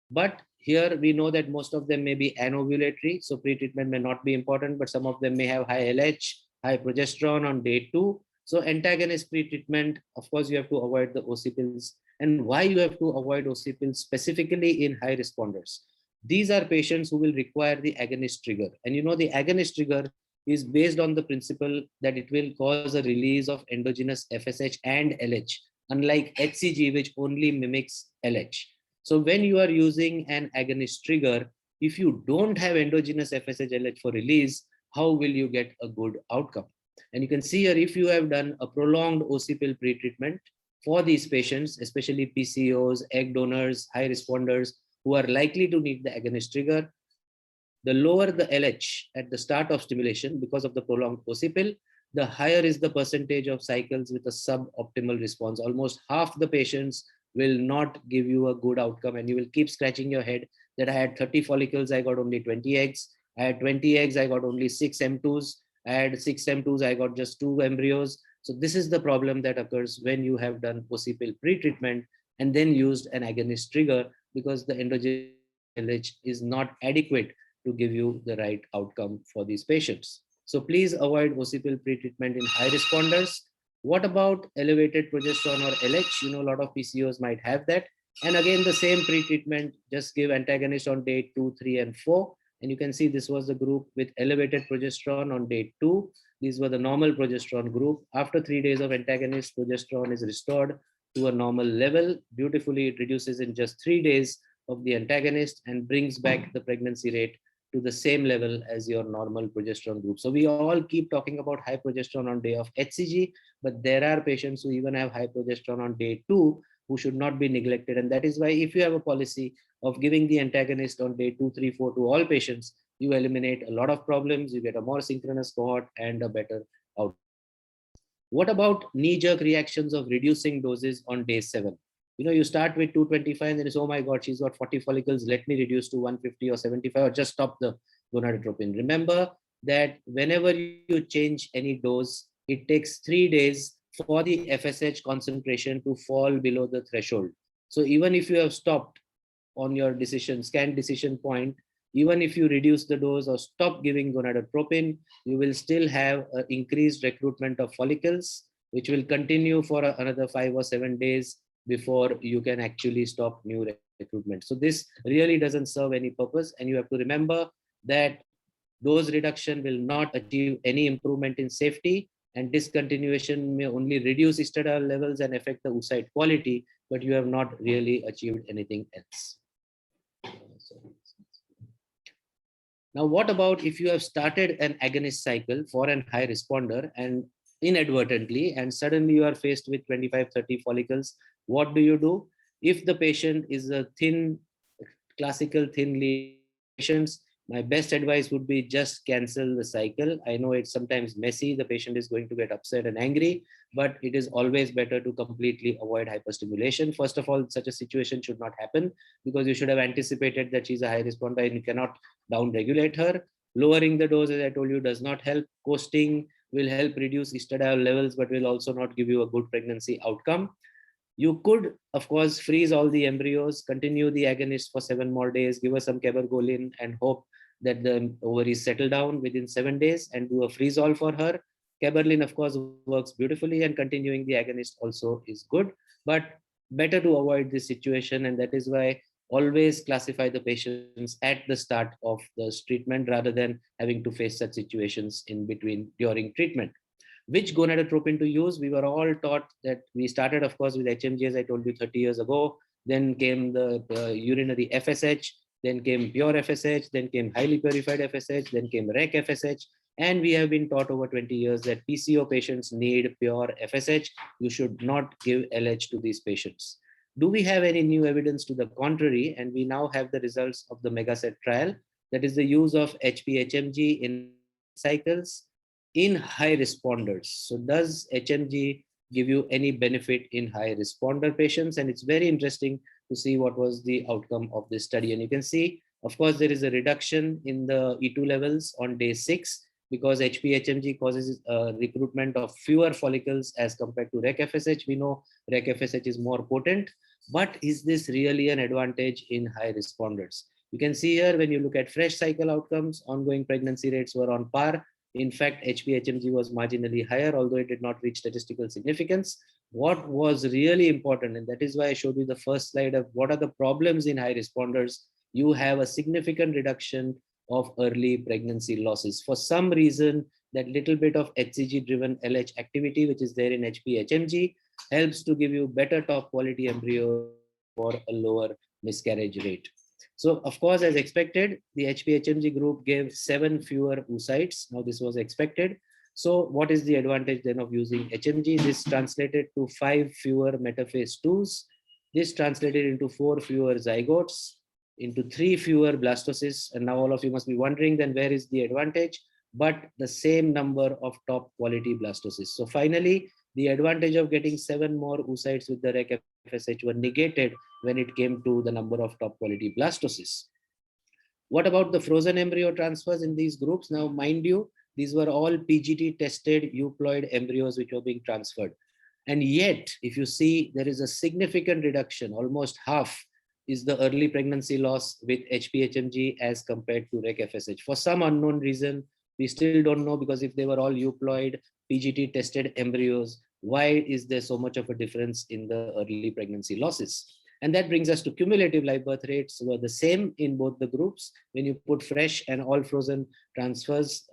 But here we know that most of them may be anovulatory, so pre-treatment may not be important, but some of them may have high LH, high progesterone on day 2. So antagonist pre-treatment, of course, you have to avoid the OC pills. And why you have to avoid OC pills specifically in high responders? These are patients who will require the agonist trigger. And you know, the agonist trigger is based on the principle that it will cause a release of endogenous FSH and LH, unlike HCG, which only mimics LH. So when you are using an agonist trigger, if you don't have endogenous FSH LH for release, how will you get a good outcome? And you can see here, if you have done a prolonged OC pill pre-treatment for these patients, especially PCOs, egg donors, high responders, who are likely to need the agonist trigger, the lower the LH at the start of stimulation because of the prolonged OC pill, the higher is the percentage of cycles with a suboptimal response. Almost half the patients will not give you a good outcome, and you will keep scratching your head that I had 30 follicles, I got only 20 eggs. I had 20 eggs, I got only 6 M2s. I had 6 M2s, I got just 2 embryos. So this is the problem that occurs when you have done OC pill pre-treatment and then used an agonist trigger, because the endogenous LH is not adequate to give you the right outcome for these patients. So please avoid OC pill pre-treatment in high responders. What about elevated progesterone or LH? You know, a lot of PCOs might have that. And again, the same pre-treatment, just give antagonist on day 2, 3, and 4, And you can see this was the group with elevated progesterone on day 2. These were the normal progesterone group. After 3 days of antagonist, progesterone is restored to a normal level. Beautifully, it reduces in just 3 days of the antagonist and brings back the pregnancy rate to the same level as your normal progesterone group. So we all keep talking about high progesterone on day of HCG, but there are patients who even have high progesterone on day 2 who should not be neglected. And that is why if you have a policy of giving the antagonist on day 2, 3, 4 to all patients, you eliminate a lot of problems, you get a more synchronous cohort and a better outcome. What about knee-jerk reactions of reducing doses on day 7? You start with 225 and then it's, oh my God, she's got 40 follicles. Let me reduce to 150 or 75 or just stop the gonadotropin. Remember that whenever you change any dose, it takes 3 days for the FSH concentration to fall below the threshold. So even if you have stopped on your scanned decision point, even if you reduce the dose or stop giving gonadotropin, you will still have an increased recruitment of follicles, which will continue for another 5 or 7 days before you can actually stop new recruitment. So this really doesn't serve any purpose. And you have to remember that dose reduction will not achieve any improvement in safety, and discontinuation may only reduce estradiol levels and affect the oocyte quality, but you have not really achieved anything else. Now, what about if you have started an agonist cycle for an high responder and inadvertently, and suddenly you are faced with 25, 30 follicles? What do? If the patient is a classical thin lesion patients, my best advice would be just cancel the cycle. I know it's sometimes messy. The patient is going to get upset and angry, but it is always better to completely avoid hyperstimulation. First of all, such a situation should not happen because you should have anticipated that she's a high responder and you cannot down-regulate her. Lowering the dose, as I told you, does not help. Coasting will help reduce estradiol levels, but will also not give you a good pregnancy outcome. You could, of course, freeze all the embryos, continue the agonist for 7 more days, give her some cabergoline and hope that the ovaries settle down within 7 days and do a freeze all for her. Cabergoline, of course, works beautifully and continuing the agonist also is good, but better to avoid this situation. And that is why always classify the patients at the start of the treatment rather than having to face such situations in between during treatment. Which gonadotropin to use? We were all taught that we started, of course, with HMG, as I told you 30 years ago. Then came the urinary FSH, then came pure FSH, then came highly purified FSH, then came REC FSH. And we have been taught over 20 years that PCO patients need pure FSH. You should not give LH to these patients. Do we have any new evidence to the contrary? And we now have the results of the MEGASET trial. That is the use of HPHMG in cycles in high responders. So does HMG give you any benefit in high responder patients? And it's very interesting to see what was the outcome of this study. And you can see, of course, there is a reduction in the E2 levels on day 6 because HPHMG causes recruitment of fewer follicles as compared to REC FSH. We know REC FSH is more potent, but is this really an advantage in high responders? You can see here when you look at fresh cycle outcomes, ongoing pregnancy rates were on par. In fact, HPHMG was marginally higher, although it did not reach statistical significance. What was really important, and that is why I showed you the first slide of what are the problems in high responders, you have a significant reduction of early pregnancy losses. For some reason, that little bit of HCG-driven LH activity, which is there in HPHMG, helps to give you better top quality embryo for a lower miscarriage rate. So, of course, as expected, the HPHMG group gave 7 fewer oocytes. Now, this was expected. So, what is the advantage then of using HMG? This translated to 5 fewer metaphase 2s. This translated into 4 fewer zygotes, into 3 fewer blastocysts. And now all of you must be wondering, then where is the advantage? But the same number of top quality blastocysts. So, finally, the advantage of getting 7 more oocytes with the REC FSH were negated when it came to the number of top quality blastocysts. What about the frozen embryo transfers in these groups? Now, mind you, these were all PGT tested euploid embryos which were being transferred. And yet, if you see, there is a significant reduction, almost half is the early pregnancy loss with HPHMG as compared to REC FSH. For some unknown reason, we still don't know, because if they were all euploid PGT tested embryos, why is there so much of a difference in the early pregnancy losses? And that brings us to cumulative live birth rates were the same in both the groups when you put fresh and all frozen transfers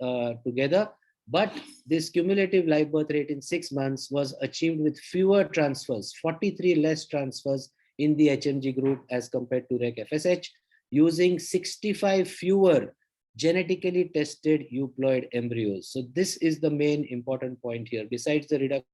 together. But this cumulative live birth rate in 6 months was achieved with fewer transfers, 43 less transfers in the HMG group as compared to rec FSH, using 65 fewer genetically tested euploid embryos. So this is the main important point here. Besides the reduction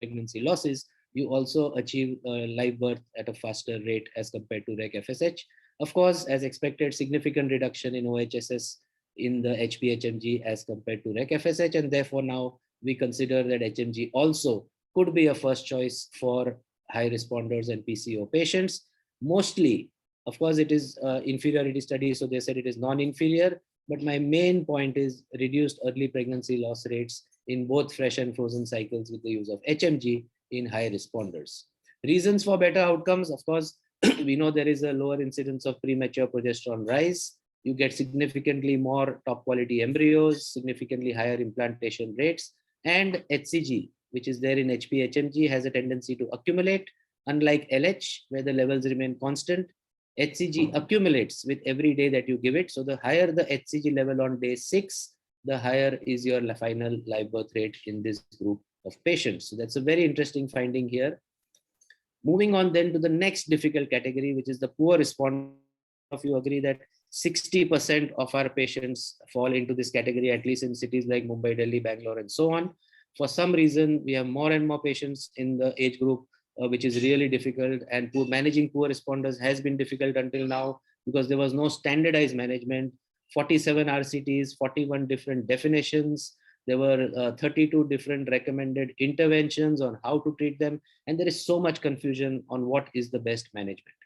in pregnancy losses, you also achieve live birth at a faster rate as compared to rec FSH. Of course, as expected, significant reduction in OHSS in the HPHMG as compared to rec FSH, and therefore now we consider that HMG also could be a first choice for high responders and PCO patients. Mostly, of course, it is inferiority study, so they said it is non-inferior, but my main point is reduced early pregnancy loss rates in both fresh and frozen cycles with the use of HMG in high responders. Reasons for better outcomes, of course, we know there is a lower incidence of premature progesterone rise. You get significantly more top quality embryos, significantly higher implantation rates, and HCG, which is there in HPHMG, has a tendency to accumulate. Unlike LH, where the levels remain constant, HCG accumulates with every day that you give it. So the higher the HCG level on day 6, the higher is your final live birth rate in this group of patients. So that's a very interesting finding here. Moving on then to the next difficult category, which is the poor responder. If you agree that 60% of our patients fall into this category, at least in cities like Mumbai, Delhi, Bangalore, and so on. For some reason, we have more and more patients in the age group, which is really difficult, and managing poor responders has been difficult until now because there was no standardized management. 47 RCTs, 41 different definitions. There were 32 different recommended interventions on how to treat them, and there is so much confusion on what is the best management.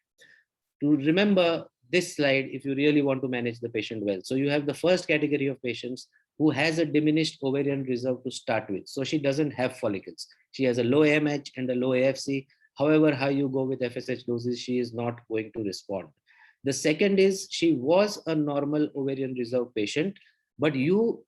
To remember this slide if you really want to manage the patient well. So you have the first category of patients who has a diminished ovarian reserve to start with. So she doesn't have follicles. She has a low AMH and a low AFC. However high you go with FSH doses, she is not going to respond. The second is she was a normal ovarian reserve patient, but you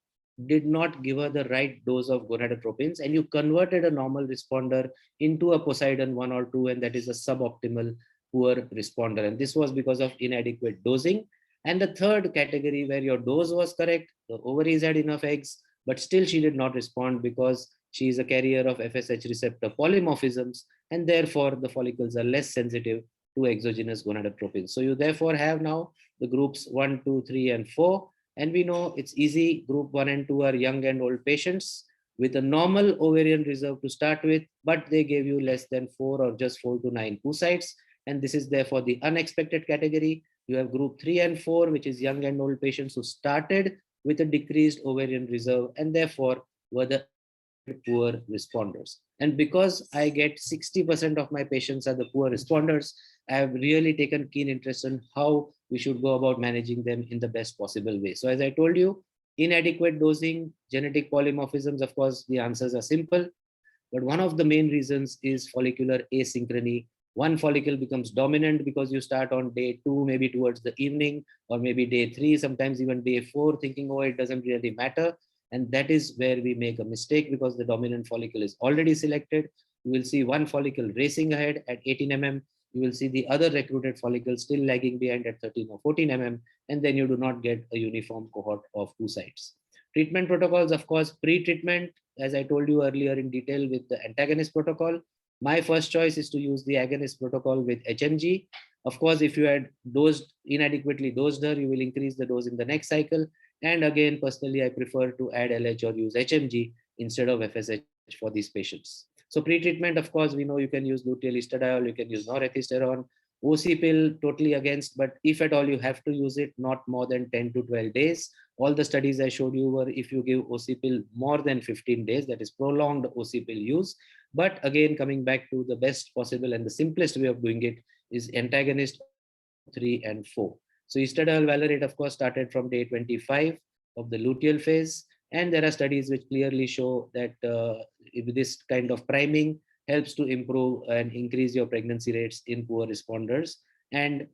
did not give her the right dose of gonadotropins and you converted a normal responder into a Poseidon 1 or 2, and that is a suboptimal poor responder, and this was because of inadequate dosing. And the third category where your dose was correct, the ovaries had enough eggs, but still she did not respond because she is a carrier of FSH receptor polymorphisms, and therefore the follicles are less sensitive to exogenous gonadotropins. So you therefore have now the groups 1, 2, 3, and 4, and we know it's easy. Group 1 and 2 are young and old patients with a normal ovarian reserve to start with, but they gave you less than 4 or just 4 to 9 oocytes. And this is therefore the unexpected category. You have group 3 and 4, which is young and old patients who started with a decreased ovarian reserve and therefore were the poor responders. And because I get 60% of my patients are the poor responders, I have really taken keen interest in how we should go about managing them in the best possible way. So as I told you, inadequate dosing, genetic polymorphisms, of course, the answers are simple. But one of the main reasons is follicular asynchrony. One follicle becomes dominant because you start on day 2, maybe towards the evening, or maybe day 3, sometimes even day 4, thinking, oh, it doesn't really matter. And that is where we make a mistake because the dominant follicle is already selected. You will see one follicle racing ahead at 18 mm. You will see the other recruited follicle still lagging behind at 13 or 14 mm. And then you do not get a uniform cohort of oocytes. Treatment protocols, of course, pre-treatment, as I told you earlier in detail with the antagonist protocol. My first choice is to use the agonist protocol with HMG. Of course, if you had inadequately dosed her, you will increase the dose in the next cycle. And again, personally, I prefer to add LH or use HMG instead of FSH for these patients. So pre-treatment, of course, we know you can use luteal estradiol, you can use norethistérone, OC pill, totally against, but if at all you have to use it, not more than 10 to 12 days. All the studies I showed you were if you give OC pill more than 15 days, that is prolonged OC pill use. But again, coming back to the best possible and the simplest way of doing it is antagonist 3 and 4. So estradiol valerate, of course, started from day 25 of the luteal phase. And there are studies which clearly show that if this kind of priming helps to improve and increase your pregnancy rates in poor responders. And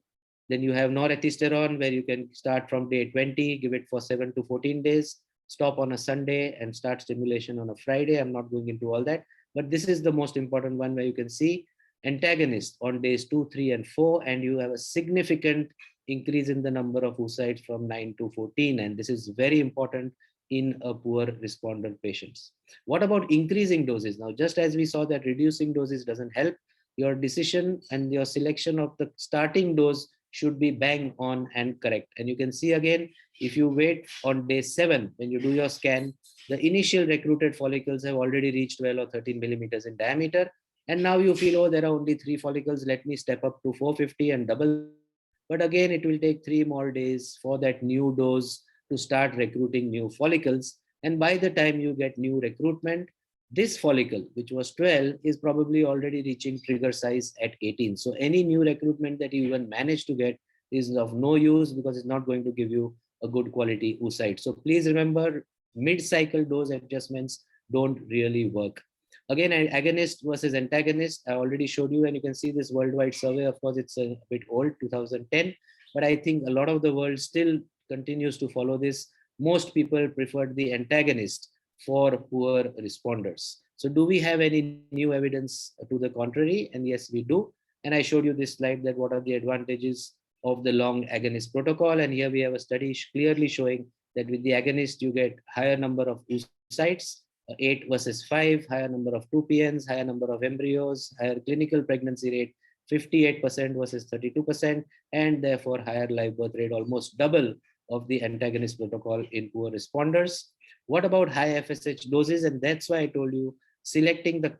then you have norethistérone, where you can start from day 20, give it for 7 to 14 days, stop on a Sunday and start stimulation on a Friday. I'm not going into all that, but this is the most important one where you can see antagonist on days 2, 3, and 4, and you have a significant increase in the number of oocytes from 9 to 14. And this is very important in a poor responder patients. What about increasing doses? Now, just as we saw that reducing doses doesn't help, your decision and your selection of the starting dose should be bang on and correct. And you can see again, if you wait on day 7, when you do your scan, the initial recruited follicles have already reached 12 or 13 millimeters in diameter. And now you feel, oh, there are only 3 follicles, let me step up to 450 and double that. But again, it will take 3 more days for that new dose to start recruiting new follicles. And by the time you get new recruitment, this follicle, which was 12, is probably already reaching trigger size at 18. So any new recruitment that you even manage to get is of no use, because it's not going to give you a good quality oocyte. So please remember, mid-cycle dose adjustments don't really work. Again, agonist versus antagonist, I already showed you, and you can see this worldwide survey. Of course, it's a bit old, 2010, but I think a lot of the world still continues to follow this. Most people preferred the antagonist for poor responders. So do we have any new evidence to the contrary? And yes, we do. And I showed you this slide, that what are the advantages of the long agonist protocol. And here we have a study clearly showing that with the agonist, you get higher number of oocytes, 8 versus 5, higher number of 2PNs, higher number of embryos, higher clinical pregnancy rate, 58% versus 32%, and therefore higher live birth rate, almost double of the antagonist protocol in poor responders. What about high FSH doses? And that's why I told you selecting the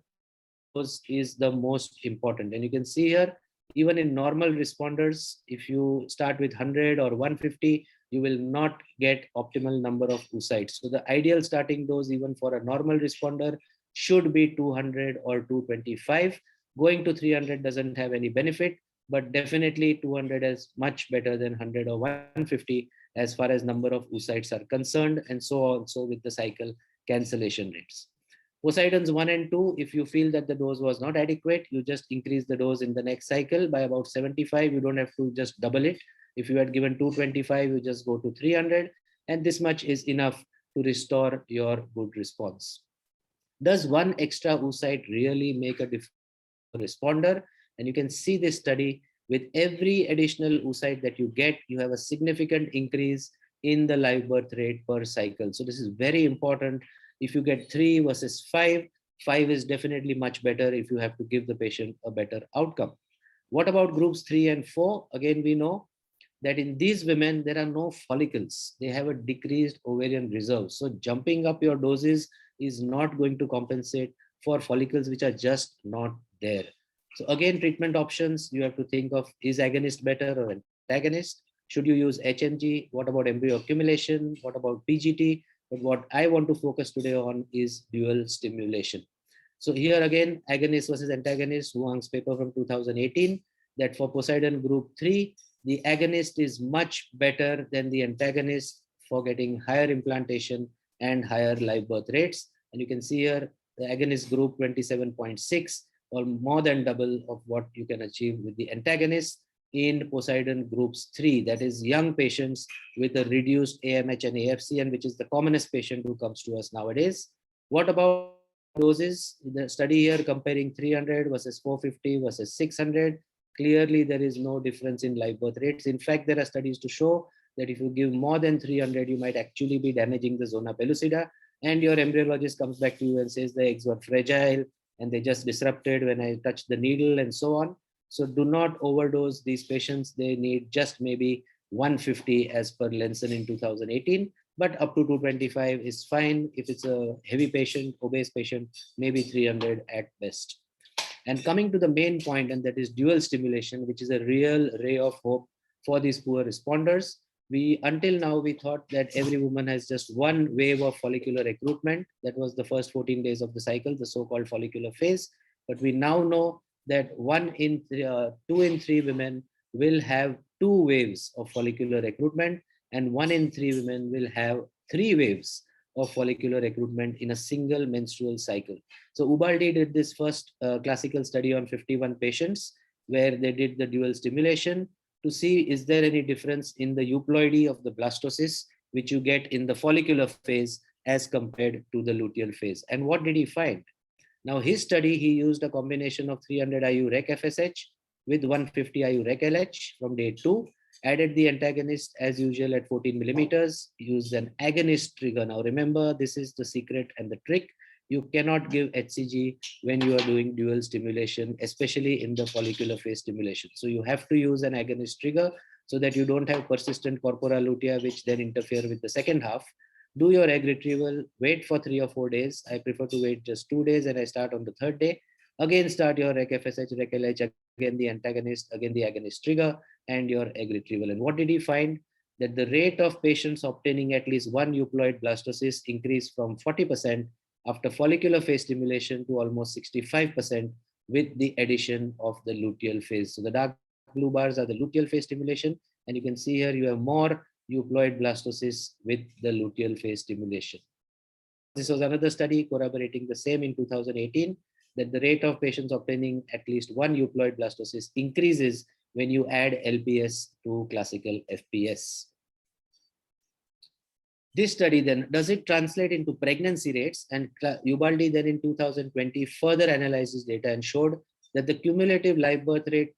dose is the most important. And you can see here, even in normal responders, if you start with 100 or 150, you will not get optimal number of oocytes. So the ideal starting dose, even for a normal responder, should be 200 or 225. Going to 300 doesn't have any benefit, but definitely 200 is much better than 100 or 150 as far as number of oocytes are concerned, and so also with the cycle cancellation rates. Poseidon's 1 and 2, if you feel that the dose was not adequate, you just increase the dose in the next cycle by about 75. You don't have to just double it. If you had given 225, you just go to 300, and this much is enough to restore your good response. Does one extra oocyte really make a difference for a responder? And you can see this study, with every additional oocyte that you get, you have a significant increase in the live birth rate per cycle. So this is very important. If you get 3 versus 5, 5 is definitely much better if you have to give the patient a better outcome. What about groups 3 and 4? Again, we know that in these women, there are no follicles. They have a decreased ovarian reserve. So jumping up your doses is not going to compensate for follicles which are just not there. So again, treatment options, you have to think of, is agonist better or antagonist? Should you use HMG? What about embryo accumulation? What about PGT? But what I want to focus today on is dual stimulation. So here again, agonist versus antagonist, Huang's paper from 2018, that for Poseidon group 3, the agonist is much better than the antagonist for getting higher implantation and higher live birth rates. And you can see here, the agonist group 27.6, or more than double of what you can achieve with the antagonist in Poseidon groups 3, that is young patients with a reduced AMH and AFC, and which is the commonest patient who comes to us nowadays. What about doses? The study here comparing 300 versus 450 versus 600. Clearly, there is no difference in live birth rates. In fact, there are studies to show that if you give more than 300, you might actually be damaging the zona pellucida, and your embryologist comes back to you and says the eggs were fragile and they just disrupted when I touched the needle and so on. So do not overdose these patients. They need just maybe 150 as per Lenson in 2018, but up to 225 is fine. If it's a heavy patient, obese patient, maybe 300 at best. And coming to the main point, and that is dual stimulation, which is a real ray of hope for these poor responders. Until now, we thought that every woman has just one wave of follicular recruitment. That was the first 14 days of the cycle, the so-called follicular phase. But we now know that 2 in 3 women will have 2 waves of follicular recruitment, and 1 in 3 women will have 3 waves of follicular recruitment in a single menstrual cycle. So Ubaldi did this first classical study on 51 patients, where they did the dual stimulation to see, is there any difference in the euploidy of the blastocyst, which you get in the follicular phase as compared to the luteal phase. And what did he find? Now his study, he used a combination of 300 IU rec FSH with 150 IU rec LH from day 2, added the antagonist as usual at 14 millimeters, used an agonist trigger. Now remember, this is the secret and the trick. You cannot give HCG when you are doing dual stimulation, especially in the follicular phase stimulation. So you have to use an agonist trigger so that you don't have persistent corpora lutea, which then interfere with the second half. Do your egg retrieval, wait for 3 or 4 days. I prefer to wait just 2 days and I start on the third day. Again, start your rec FSH, rec LH, again the antagonist, again the agonist trigger, and your egg retrieval. And what did he find? That the rate of patients obtaining at least one euploid blastocyst increased from 40% after follicular phase stimulation to almost 65% with the addition of the luteal phase. So the dark blue bars are the luteal phase stimulation, and you can see here you have more euploid blastocysts with the luteal phase stimulation. This was another study corroborating the same in 2018, that the rate of patients obtaining at least one euploid blastocyst increases when you add LPS to classical FPS. This study then, does it translate into pregnancy rates? And Ubaldi then in 2020 further analyzed this data and showed that the cumulative live birth rate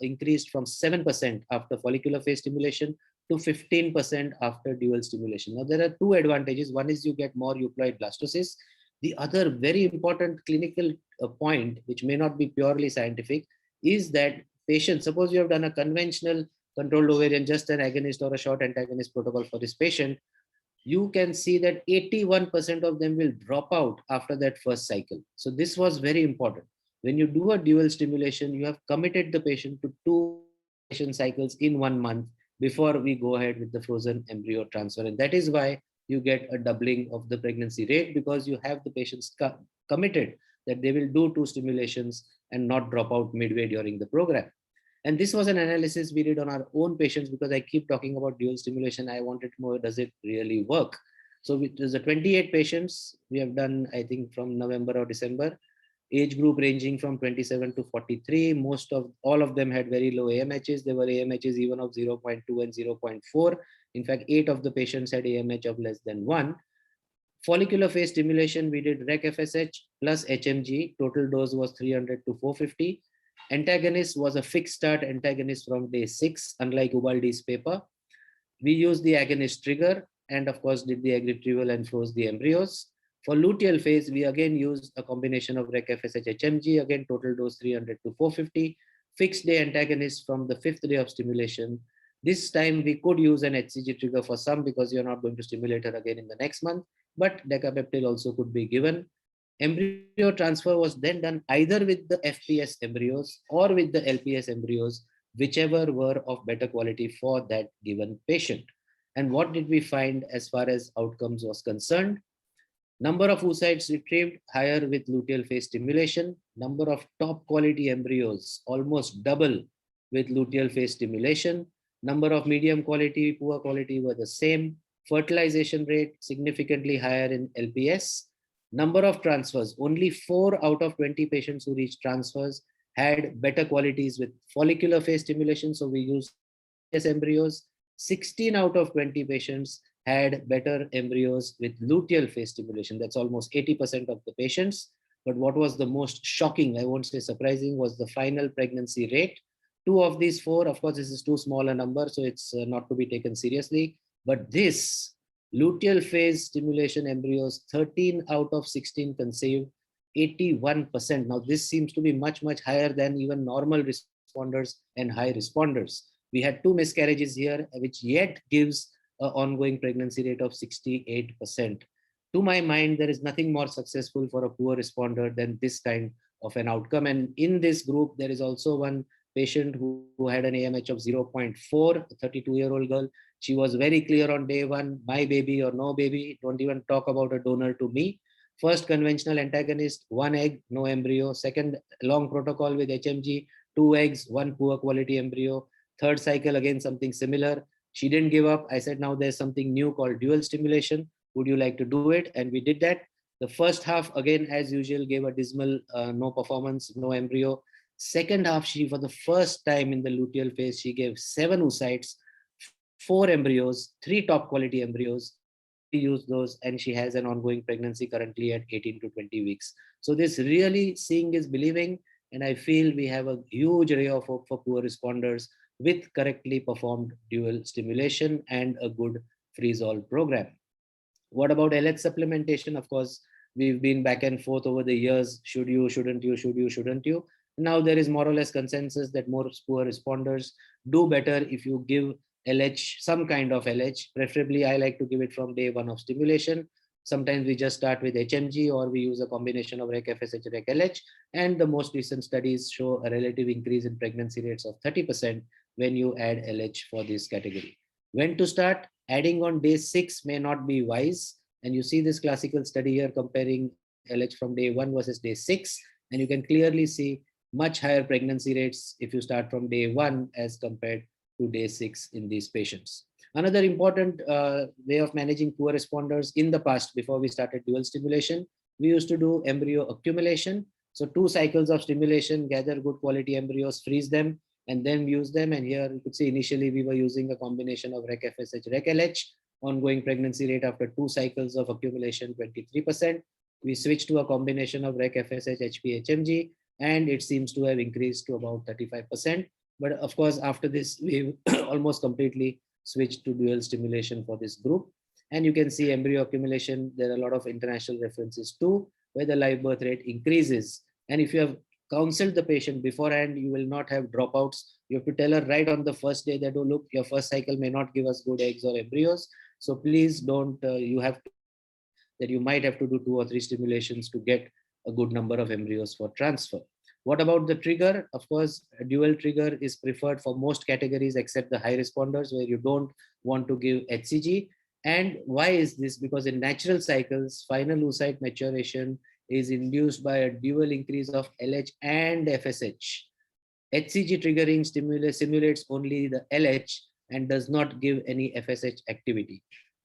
increased from 7% after follicular phase stimulation to 15% after dual stimulation. Now, there are two advantages. One is you get more euploid blastocysts. The other very important clinical point, which may not be purely scientific, is that patients, suppose you have done a conventional controlled ovarian, just an agonist or a short antagonist protocol for this patient, you can see that 81% of them will drop out after that first cycle. So this was very important. When you do a dual stimulation, you have committed the patient to 2 cycles in 1 month before we go ahead with the frozen embryo transfer. And that is why you get a doubling of the pregnancy rate, because you have the patients committed that they will do 2 stimulations and not drop out midway during the program. And this was an analysis we did on our own patients, because I keep talking about dual stimulation. I wanted to know, does it really work? So there's a 28 patients we have done, I think from November or December, age group ranging from 27 to 43. All of them had very low AMHs. There were AMHs even of 0.2 and 0.4. In fact, 8 of the patients had AMH of less than 1. Follicular phase stimulation, we did rec FSH plus HMG. Total dose was 300 to 450. Antagonist was a fixed start antagonist from day 6, unlike Ubaldi's paper. We used the agonist trigger and of course did the egg retrieval and froze the embryos. For luteal phase, we again used a combination of rec FSH HMG, again total dose 300 to 450, fixed day antagonist from the 5th day of stimulation. This time we could use an HCG trigger for some, because you're not going to stimulate her again in the next month, but decapeptyl also could be given. Embryo transfer was then done either with the FPS embryos or with the LPS embryos, whichever were of better quality for that given patient. And what did we find as far as outcomes was concerned? Number of oocytes retrieved higher with luteal phase stimulation. Number of top quality embryos almost double with luteal phase stimulation. Number of medium quality, poor quality were the same. Fertilization rate significantly higher in LPS. Number of transfers, only 4 out of 20 patients who reached transfers had better qualities with follicular phase stimulation. So we used embryos. 16 out of 20 patients had better embryos with luteal phase stimulation. That's almost 80% of the patients. But what was the most shocking, I won't say surprising, was the final pregnancy rate. 2 of these 4, of course, this is too small a number, so it's not to be taken seriously. But this luteal phase stimulation embryos, 13 out of 16 conceived, 81%. Now, this seems to be much, much higher than even normal responders and high responders. We had 2 miscarriages here, which yet gives an ongoing pregnancy rate of 68%. To my mind, there is nothing more successful for a poor responder than this kind of an outcome. And in this group, there is also one patient who had an AMH of 0.4, a 32-year-old girl. She was very clear on day 1, my baby or no baby, don't even talk about a donor to me. First conventional antagonist, 1 egg, no embryo. Second long protocol with HMG, 2 eggs, 1 poor quality embryo. Third cycle, again, something similar. She didn't give up. I said, now there's something new called dual stimulation. Would you like to do it? And we did that. The first half, again, as usual, gave a dismal no performance, no embryo. Second half, she, for the first time in the luteal phase, she gave 7 oocytes, 4 embryos, 3 top quality embryos. used those, and she has an ongoing pregnancy currently at 18 to 20 weeks. So this really seeing is believing, and I feel we have a huge ray of hope for poor responders with correctly performed dual stimulation and a good freeze-all program. What about LH supplementation? Of course, we've been back and forth over the years. Should you, shouldn't you, should you, shouldn't you? Now there is more or less consensus that most poor responders do better if you give LH, some kind of LH. Preferably, I like to give it from day one of stimulation. Sometimes we just start with HMG, or we use a combination of REC FSH, REC LH. And the most recent studies show a relative increase in pregnancy rates of 30% when you add LH for this category. When to start? Adding on day 6 may not be wise. And you see this classical study here comparing LH from day 1 versus day 6. And you can clearly see much higher pregnancy rates if you start from day 1 as compared to day 6 in these patients. Another important way of managing poor responders in the past, before we started dual stimulation, we used to do embryo accumulation. So 2 cycles of stimulation, gather good quality embryos, freeze them, and then use them. And here you could see initially we were using a combination of REC FSH, REC LH, ongoing pregnancy rate after 2 cycles of accumulation, 23%. We switched to a combination of REC FSH, HP, HMG, and it seems to have increased to about 35%. But of course, after this, we almost completely switched to dual stimulation for this group. And you can see embryo accumulation, there are a lot of international references too, where the live birth rate increases. And if you have counseled the patient beforehand, you will not have dropouts. You have to tell her right on the first day that, oh, look, your first cycle may not give us good eggs or embryos. So please don't, you have to accept that you might have to do 2 or 3 stimulations to get a good number of embryos for transfer. What about the trigger? Of course, a dual trigger is preferred for most categories except the high responders where you don't want to give HCG. And why is this? Because in natural cycles, final oocyte maturation is induced by a dual increase of LH and FSH. HCG triggering simulates only the LH and does not give any FSH activity.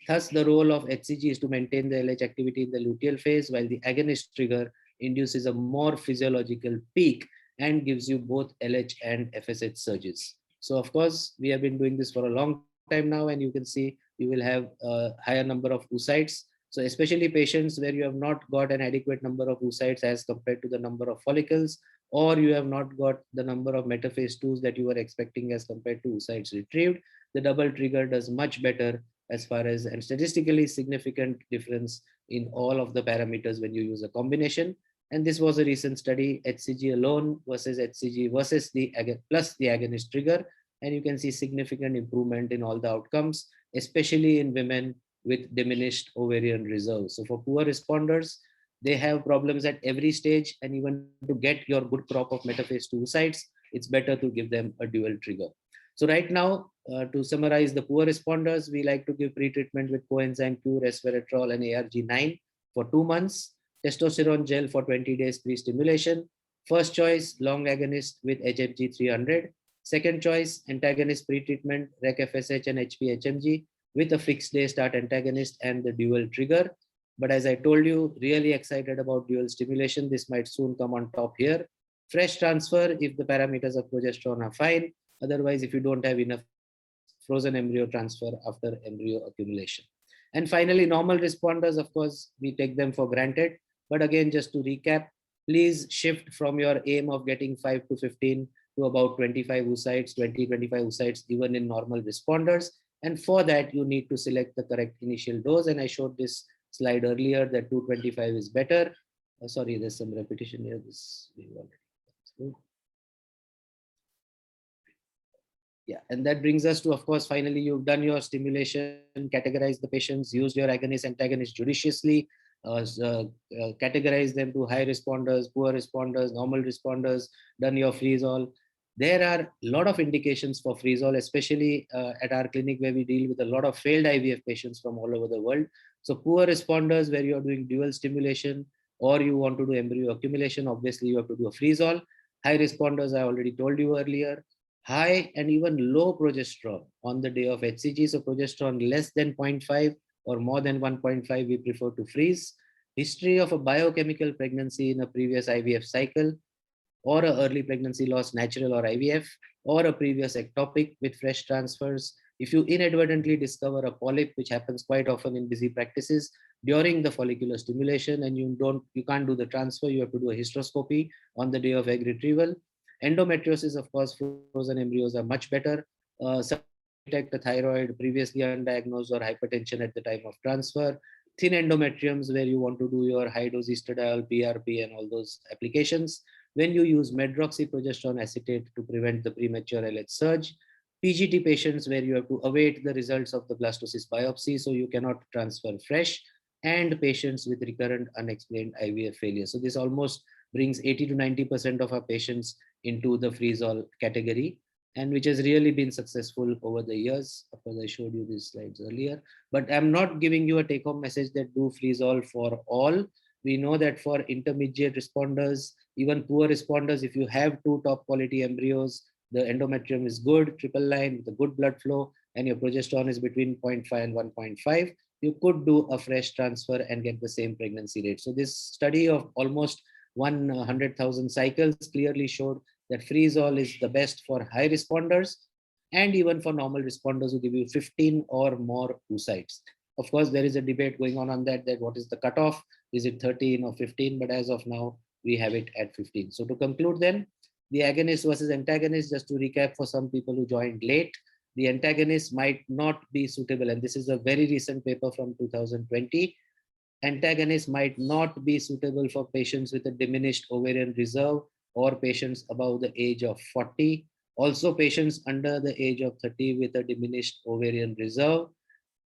Thus, the role of HCG is to maintain the LH activity in the luteal phase, while the agonist trigger induces a more physiological peak and gives you both LH and FSH surges. So of course, we have been doing this for a long time now, and you can see you will have a higher number of oocytes. So especially patients where you have not got an adequate number of oocytes as compared to the number of follicles, or you have not got the number of metaphase 2s that you were expecting as compared to oocytes retrieved, the double trigger does much better as far as, and statistically significant difference in all of the parameters when you use a combination. And this was a recent study, HCG alone versus HCG versus the plus the agonist trigger. And you can see significant improvement in all the outcomes, especially in women with diminished ovarian reserve. So for poor responders, they have problems at every stage, and even to get your good crop of metaphase 2 oocytes, it's better to give them a dual trigger. So right now, to summarize the poor responders, we like to give pre-treatment with coenzyme Q, resveratrol, and ARG9 for 2 months, testosterone gel for 20 days pre-stimulation. First choice, long agonist with HMG 300. Second choice, antagonist pre-treatment, REC FSH and HP HMG with a fixed day start antagonist and the dual trigger. But as I told you, really excited about dual stimulation. This might soon come on top here. Fresh transfer if the parameters of progesterone are fine. Otherwise, if you don't have enough, frozen embryo transfer after embryo accumulation. And finally, normal responders, of course, we take them for granted. But again, just to recap, please shift from your aim of getting 5 to 15 to about 25 oocytes, 20, 25 oocytes, even in normal responders. And for that, you need to select the correct initial dose. And I showed this slide earlier that 225 is better. Sorry, there's some repetition here. This we already. Yeah, and that brings us to, of course, finally, you've done your stimulation, categorized the patients, used your agonist, antagonist judiciously, categorize them to high responders, poor responders, normal responders, done your freeze-all. There are a lot of indications for freeze-all, especially at our clinic where we deal with a lot of failed IVF patients from all over the world. So poor responders where you're doing dual stimulation or you want to do embryo accumulation, obviously you have to do a freeze-all. High responders, I already told you earlier. High and even low progesterone on the day of HCG. So progesterone less than 0.5 or more than 1.5, we prefer to freeze. History of a biochemical pregnancy in a previous IVF cycle. or a early pregnancy loss, natural or IVF, or a previous ectopic with fresh transfers. If you inadvertently discover a polyp, which happens quite often in busy practices during the follicular stimulation, and you can't do the transfer, you have to do a hysteroscopy on the day of egg retrieval. Endometriosis, of course, frozen embryos are much better. Sometimes you detect a thyroid previously undiagnosed or hypertension at the time of transfer. Thin endometriums, where you want to do your high dose estradiol, PRP, and all those applications. When you use medroxyprogesterone acetate to prevent the premature LH surge. PGT patients, where you have to await the results of the blastocyst biopsy, so you cannot transfer fresh, and patients with recurrent unexplained IVF failure. So this almost brings 80 to 90% of our patients into the freeze-all category, and which has really been successful over the years. Of course, I showed you these slides earlier, but I'm not giving you a take-home message that do freeze-all for all. We know that for intermediate responders, even poor responders, if you have two top quality embryos, the endometrium is good, triple line with a good blood flow, and your progesterone is between 0.5 and 1.5, you could do a fresh transfer and get the same pregnancy rate. So this study of almost 100,000 cycles clearly showed that freeze-all is the best for high responders and even for normal responders who give you 15 or more oocytes. Of course, there is a debate going on that what is the cutoff? Is it 13 or 15? But as of now, we have it at 15. So to conclude then, the agonist versus antagonist, just to recap for some people who joined late, the antagonist might not be suitable. And this is a very recent paper from 2020. Antagonist might not be suitable for patients with a diminished ovarian reserve or patients above the age of 40. Also patients under the age of 30 with a diminished ovarian reserve.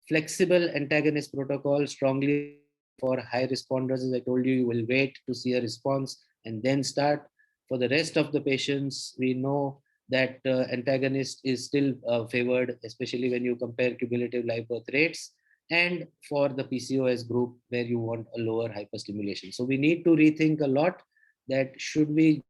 Flexible antagonist protocol strongly for high responders. As I told you, you will wait to see a response and then start. For the rest of the patients, we know that antagonist is still favored, especially when you compare cumulative live birth rates, and for the PCOS group where you want a lower hyperstimulation. So we need to rethink a lot that should we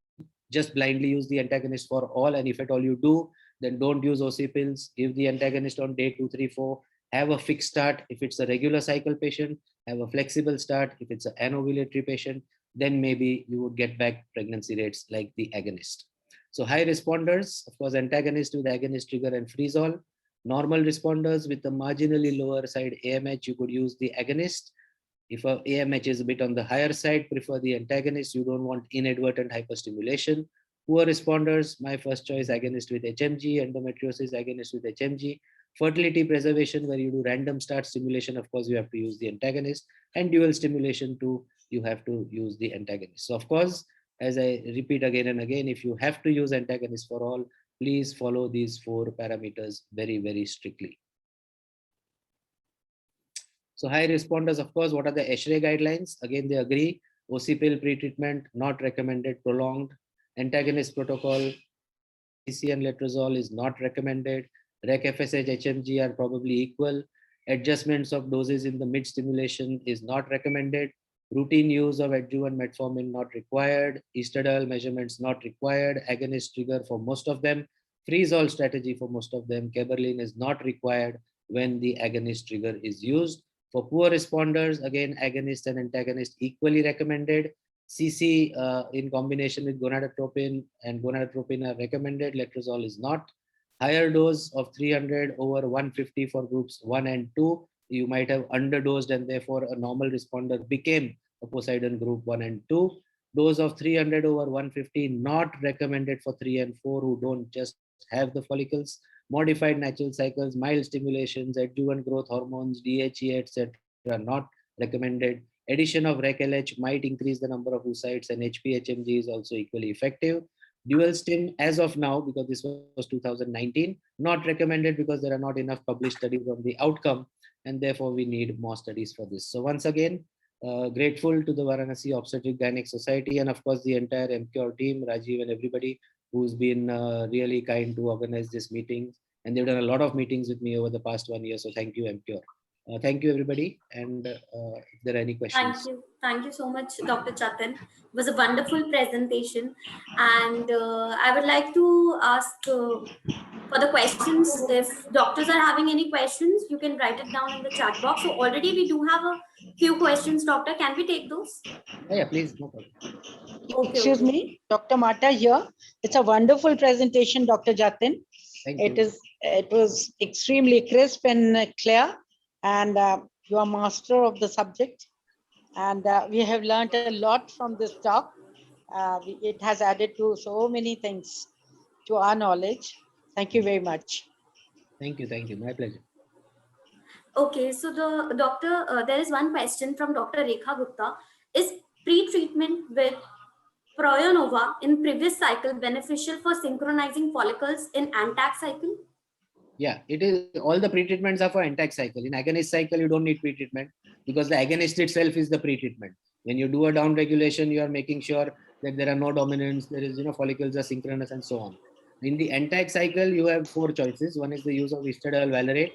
just blindly use the antagonist for all, and if at all you do, then don't use OC pills, give the antagonist on day 2, 3, 4, have a fixed start if it's a regular cycle patient, have a flexible start if it's an anovulatory patient, then maybe you would get back pregnancy rates like the agonist. So high responders, of course, antagonist with agonist trigger and freeze-all. Normal responders with a marginally lower side AMH, you could use the agonist. If a AMH is a bit on the higher side, prefer the antagonist. You don't want inadvertent hyperstimulation. Poor responders, my first choice, agonist with HMG, endometriosis, agonist with HMG. Fertility preservation, where you do random start stimulation, of course, you have to use the antagonist. And dual stimulation too, you have to use the antagonist. So of course, as I repeat again and again, if you have to use antagonist for all, please follow these 4 parameters very, very strictly. So high responders, of course, what are the ESHRE guidelines? Again, they agree. OC pill pretreatment, not recommended, prolonged. Antagonist protocol, CC and letrozole is not recommended. REC FSH, HMG are probably equal. Adjustments of doses in the mid stimulation is not recommended. Routine use of adjuvant metformin not required. Estradiol measurements not required. Agonist trigger for most of them. Freeze-all strategy for most of them. Caberline is not required when the agonist trigger is used. For poor responders, again, agonist and antagonist equally recommended. CC in combination with gonadotropin and gonadotropin are recommended. Letrozole is not. Higher dose of 300 over 150 for groups 1 and 2. You might have underdosed and therefore a normal responder became a Poseidon group 1 and 2. Dose of 300 over 150 not recommended for 3 and 4 who don't just have the follicles. Modified natural cycles, mild stimulations, adjuvant growth hormones, DHEA, etc. not recommended. Addition of REC-LH might increase the number of oocytes, and HPHMG is also equally effective. Dual stim as of now, because this was 2019, not recommended because there are not enough published studies on the outcome, and therefore we need more studies for this. So once again, grateful to the Varanasi Obstetric Gynec Society and of course the entire MCure team, Rajiv and everybody who's been really kind to organize this meeting. And they've done a lot of meetings with me over the past 1 year. So thank you, MCure. Thank you, everybody. And if there are any questions. Thank you. Thank you so much, Dr. Chatan. It was a wonderful presentation. And I would like to ask for the questions. If doctors are having any questions, you can write it down in the chat box. So already we do have a few questions, doctor. Can we take those? Yeah, please. No problem. Excuse me, Dr. Mata here. It's a wonderful presentation, Dr. Jatin. Thank you. It was extremely crisp and clear, and you are master of the subject. And we have learned a lot from this talk. It has added to so many things to our knowledge. Thank you very much. Thank you. Thank you. My pleasure. Okay, so the doctor, there is one question from Dr. Rekha Gupta. Is pre-treatment with Proionova in previous cycle beneficial for synchronizing follicles in ANTAC cycle? Yeah, it is. All the pre-treatments are for antagonist cycle. In agonist cycle, you don't need pre-treatment because the agonist itself is the pre-treatment. When you do a down regulation, you are making sure that there are no dominants, there is, follicles are synchronous and so on. In the antagonist cycle, you have 4 choices. One is the use of estradiol valerate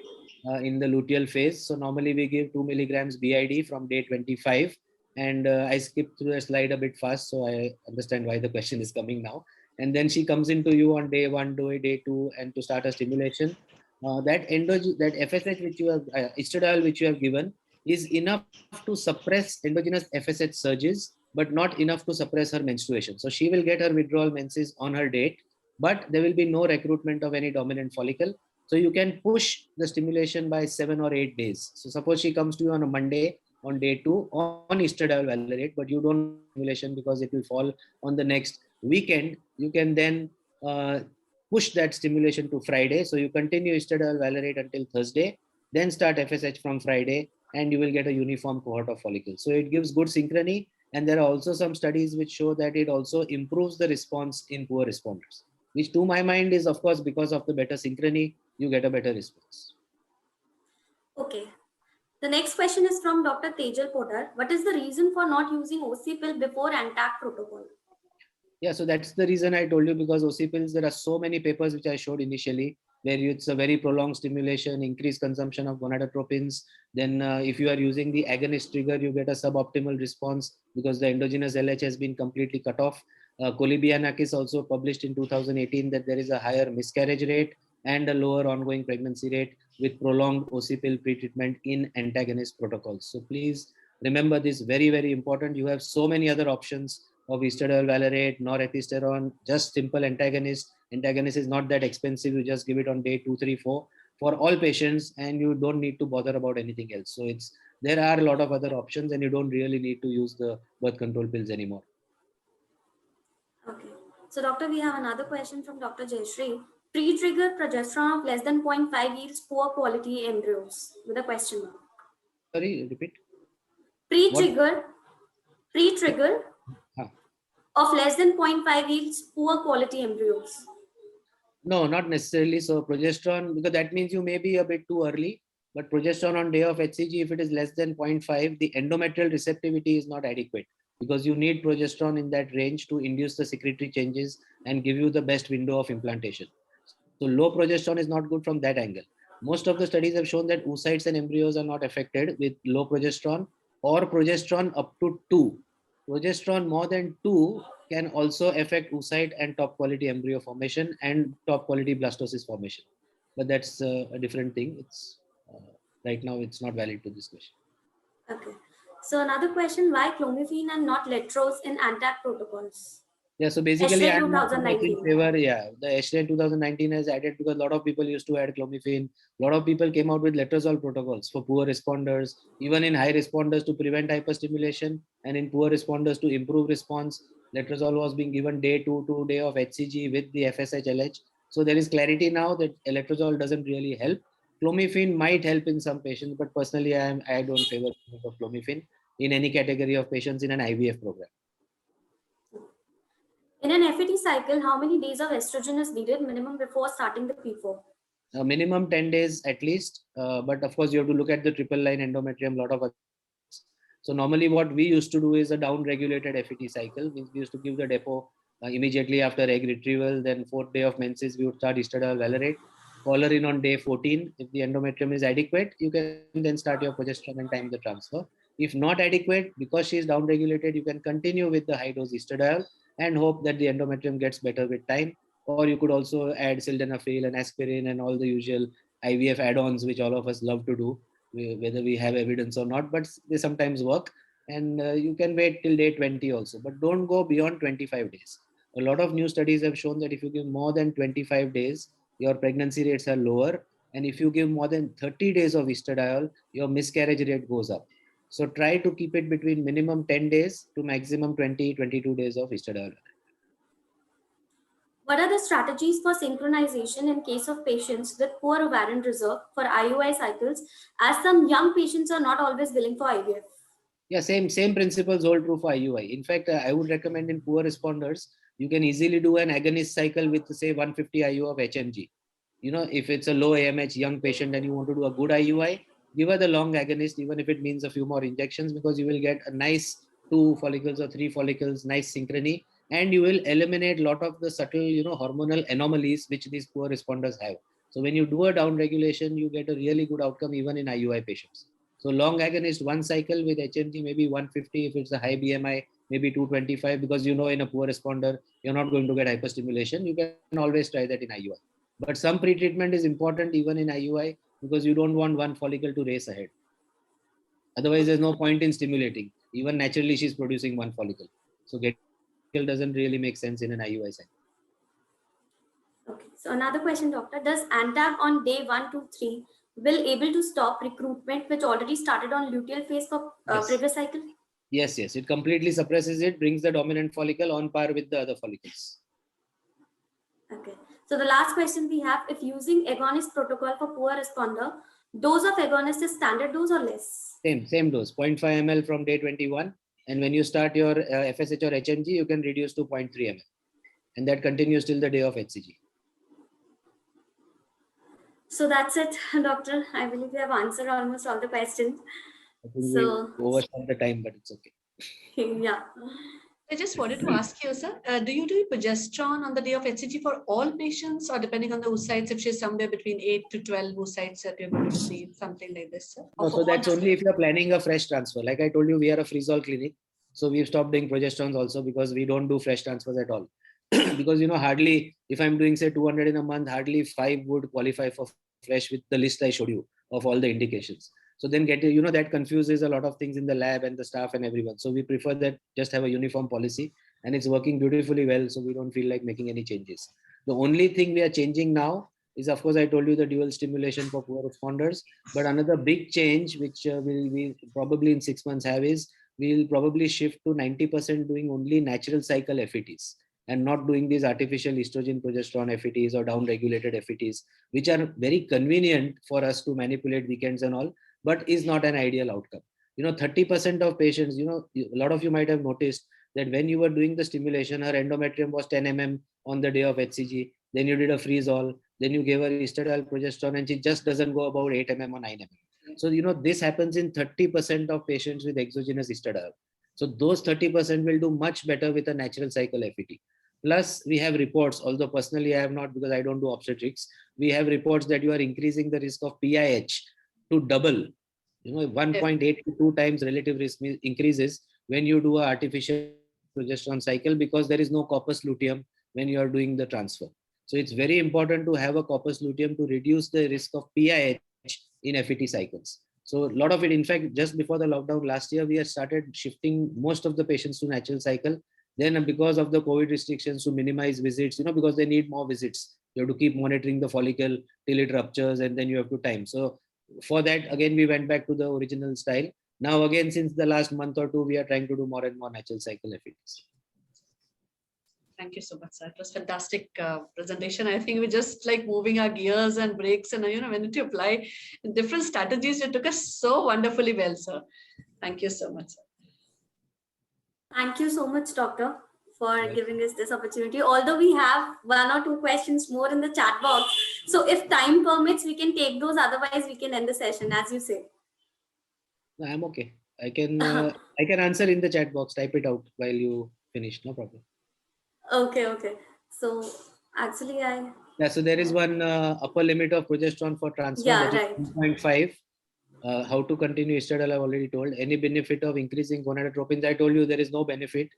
in the luteal phase. So normally we give 2 milligrams BID from day 25. And I skipped through a slide a bit fast, so I understand why the question is coming now. And then she comes into you on day 1, day 2, and to start a stimulation. That FSH which you have, estradiol which you have given is enough to suppress endogenous FSH surges, but not enough to suppress her menstruation. So she will get her withdrawal menses on her date, but there will be no recruitment of any dominant follicle. So you can push the stimulation by 7 or 8 days. So suppose she comes to you on a Monday on day 2 on estradiol valerate, but you don't stimulation because it will fall on the next weekend. You can then push that stimulation to Friday. So you continue estradiol valerate until Thursday, then start FSH from Friday, and you will get a uniform cohort of follicles. So it gives good synchrony. And there are also some studies which show that it also improves the response in poor responders, which to my mind is, of course, because of the better synchrony, you get a better response. Okay. The next question is from Dr. Tejal Poddar. What is the reason for not using OC pill before ANTAC protocol? Yeah, so that's the reason I told you, because OC pills, there are so many papers which I showed initially, where it's a very prolonged stimulation, increased consumption of gonadotropins. Then if you are using the agonist trigger, you get a suboptimal response because the endogenous LH has been completely cut off. Kolibianakis also published in 2018 that there is a higher miscarriage rate and a lower ongoing pregnancy rate with prolonged OC pill pretreatment in antagonist protocols. So please remember this, very, very important. You have so many other options of estradiol valerate, norepinephrine, just simple antagonist. Antagonist is not that expensive. You just give it on day 2, 3, 4 for all patients, and you don't need to bother about anything else. So there are a lot of other options, and you don't really need to use the birth control pills anymore. Okay. So doctor, we have another question from Dr. Jayashree. Pre-trigger progesterone of less than 0.5 yields poor quality embryos with a question mark. Sorry, repeat. Pre-trigger Huh. of less than 0.5 yields poor quality embryos. No, not necessarily. So progesterone, because that means you may be a bit too early, but progesterone on day of HCG, if it is less than 0.5, the endometrial receptivity is not adequate, because you need progesterone in that range to induce the secretory changes and give you the best window of implantation. So low progesterone is not good from that angle. Most of the studies have shown that oocytes and embryos are not affected with low progesterone or progesterone up to 2. Progesterone more than 2 can also affect oocyte and top quality embryo formation and top quality blastocyst formation. But that's a different thing. It's right now it's not valid to this question. Okay. So another question, why clomiphene and not letrozole in ANTAC protocols? Yeah, so basically Ashray I'm not 2019. in favor. Yeah, the Ashray 2019 has added, because a lot of people used to add clomiphene. A lot of people came out with letrozole protocols for poor responders, even in high responders to prevent hyperstimulation, and in poor responders to improve response. Letrozole was being given day 2 to day of HCG with the FSH LH. So there is clarity now that letrozole doesn't really help. Clomiphene might help in some patients, but personally I don't favor of clomiphene in any category of patients in an IVF program. In an FET cycle, how many days of estrogen is needed minimum before starting the P4? Minimum 10 days at least, but of course you have to look at the triple line endometrium, lot of other. So normally what we used to do is a down regulated FET cycle, means we used to give the depot immediately after egg retrieval, then 4th day of menses we would start estradiol valerate, collar in on day 14. If the endometrium is adequate, you can then start your progesterone and time the transfer. If not adequate, because she is down regulated, you can continue with the high dose estradiol and hope that the endometrium gets better with time. Or you could also add sildenafil and aspirin and all the usual IVF add-ons, which all of us love to do, whether we have evidence or not, but they sometimes work. and you can wait till day 20 also, but don't go beyond 25 days. A lot of new studies have shown that if you give more than 25 days, your pregnancy rates are lower. And if you give more than 30 days of estradiol, your miscarriage rate goes up. So try to keep it between minimum 10 days to maximum 20-22 days of estradiol. What are the strategies for synchronization in case of patients with poor ovarian reserve for IUI cycles, as some young patients are not always willing for IVF? Yeah, same principles hold true for IUI. In fact, I would recommend in poor responders, you can easily do an agonist cycle with say 150 IU of HMG. You know, if it's a low AMH young patient and you want to do a good IUI, give her the long agonist, even if it means a few more injections, because you will get a nice 2 follicles or 3 follicles, nice synchrony, and you will eliminate a lot of the subtle, hormonal anomalies which these poor responders have. So when you do a down regulation, you get a really good outcome even in IUI patients. So long agonist, one cycle with HMG, maybe 150. If it's a high BMI, maybe 225, because in a poor responder, you're not going to get hyperstimulation. You can always try that in IUI. But some pre-treatment is important even in IUI, because you don't want one follicle to race ahead. Otherwise, there's no point in stimulating. Even naturally, she's producing one follicle. So getting doesn't really make sense in an IUI cycle. Okay, so another question, doctor. Does antag on day 1 to 3 will able to stop recruitment which already started on luteal phase for Yes. previous cycle? Yes, it completely suppresses it, brings the dominant follicle on par with the other follicles. Okay, so the last question we have, if using agonist protocol for poor responder, dose of agonist is standard dose or less? Same dose, 0.5 ml from day 21. And when you start your FSH or HMG, you can reduce to 0.3 ml. And that continues till the day of HCG. So that's it, doctor. I believe we have answered almost all the questions. I think So we overshot the time, but it's okay. yeah. I just wanted to ask you, sir, do you do progesterone on the day of HCG for all patients, or depending on the oocytes, if she's somewhere between 8 to 12 oocytes that you're going to see, something like this, sir? No, so that's only if you're planning a fresh transfer. Like I told you, we are a freeze-all clinic. So we've stopped doing progesterones also, because we don't do fresh transfers at all. Because, hardly, if I'm doing say 200 in a month, hardly 5 would qualify for fresh with the list I showed you of all the indications. So then that confuses a lot of things in the lab and the staff and everyone. So we prefer that just have a uniform policy, and it's working beautifully well. So we don't feel like making any changes. The only thing we are changing now is, of course, I told you the dual stimulation for poor responders. But another big change, which we probably in 6 months have, is we'll probably shift to 90% doing only natural cycle FETs, and not doing these artificial estrogen progesterone FETs or down-regulated FETs, which are very convenient for us to manipulate weekends and all, but is not an ideal outcome. 30% of patients, a lot of you might have noticed that when you were doing the stimulation, her endometrium was 10 mm on the day of HCG, then you did a freeze-all, then you gave her estradiol progesterone, and she just doesn't go about 8 mm or 9 mm. So, this happens in 30% of patients with exogenous estradiol. So those 30% will do much better with a natural cycle FET. Plus, we have reports, although personally I have not, because I don't do obstetrics, we have reports that you are increasing the risk of PIH to double. 1.8 to 2 times relative risk increases when you do an artificial progesterone cycle, because there is no corpus luteum when you are doing the transfer. So it's very important to have a corpus luteum to reduce the risk of PIH in FET cycles. So a lot of it, in fact, just before the lockdown last year, we had started shifting most of the patients to natural cycle. Then because of the COVID restrictions, to minimize visits, because they need more visits, you have to keep monitoring the follicle till it ruptures, and then you have to time. So for that, again, we went back to the original style. Now, again, since the last month or two, we are trying to do more and more natural cycle FETs. Thank you so much, sir. It was fantastic presentation. I think we're just like moving our gears and brakes, and when to apply different strategies, you took us so wonderfully well, sir. Thank you so much, sir. Thank you so much, doctor, for giving us this opportunity. Although we have 1 or 2 questions more in the chat box, so if time permits, we can take those. Otherwise, we can end the session, as you say. No, I'm okay. I can answer in the chat box. Type it out while you finish. No problem. Okay. So actually, so there is one upper limit of progesterone for transfer. Yeah, that is 2.5. How to continue estradiol, I've already told. Any benefit of increasing gonadotropins, I told you there is no benefit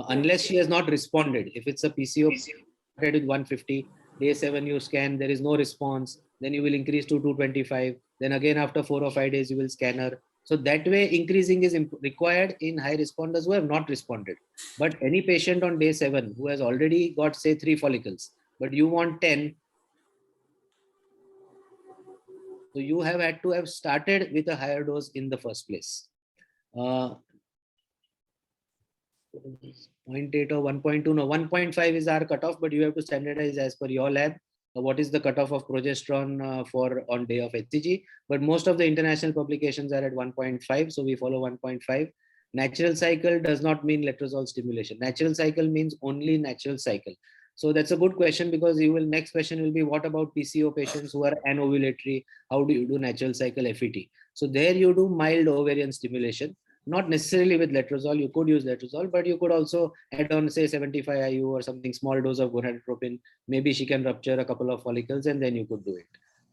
unless she has not responded. If it's a PCO started with 150, day 7 you scan, there is no response, then you will increase to 225. Then again after 4 or 5 days you will scan her. So that way increasing is required in high responders who have not responded. But any patient on day 7 who has already got say 3 follicles, but you want 10, so you have had to have started with a higher dose in the first place. 0.8 or 1.2, no, 1.5 is our cutoff, but you have to standardize as per your lab. What is the cutoff of progesterone for on day of HCG? But most of the international publications are at 1.5, so we follow 1.5. Natural cycle does not mean letrozole stimulation. Natural cycle means only natural cycle. So that's a good question, because you will, next question will be, what about PCO patients who are anovulatory? How do you do natural cycle FET? So there you do mild ovarian stimulation. Not necessarily with letrozole, you could use letrozole, but you could also add on say 75 IU or something, small dose of gonadotropin. Maybe she can rupture a couple of follicles and then you could do it.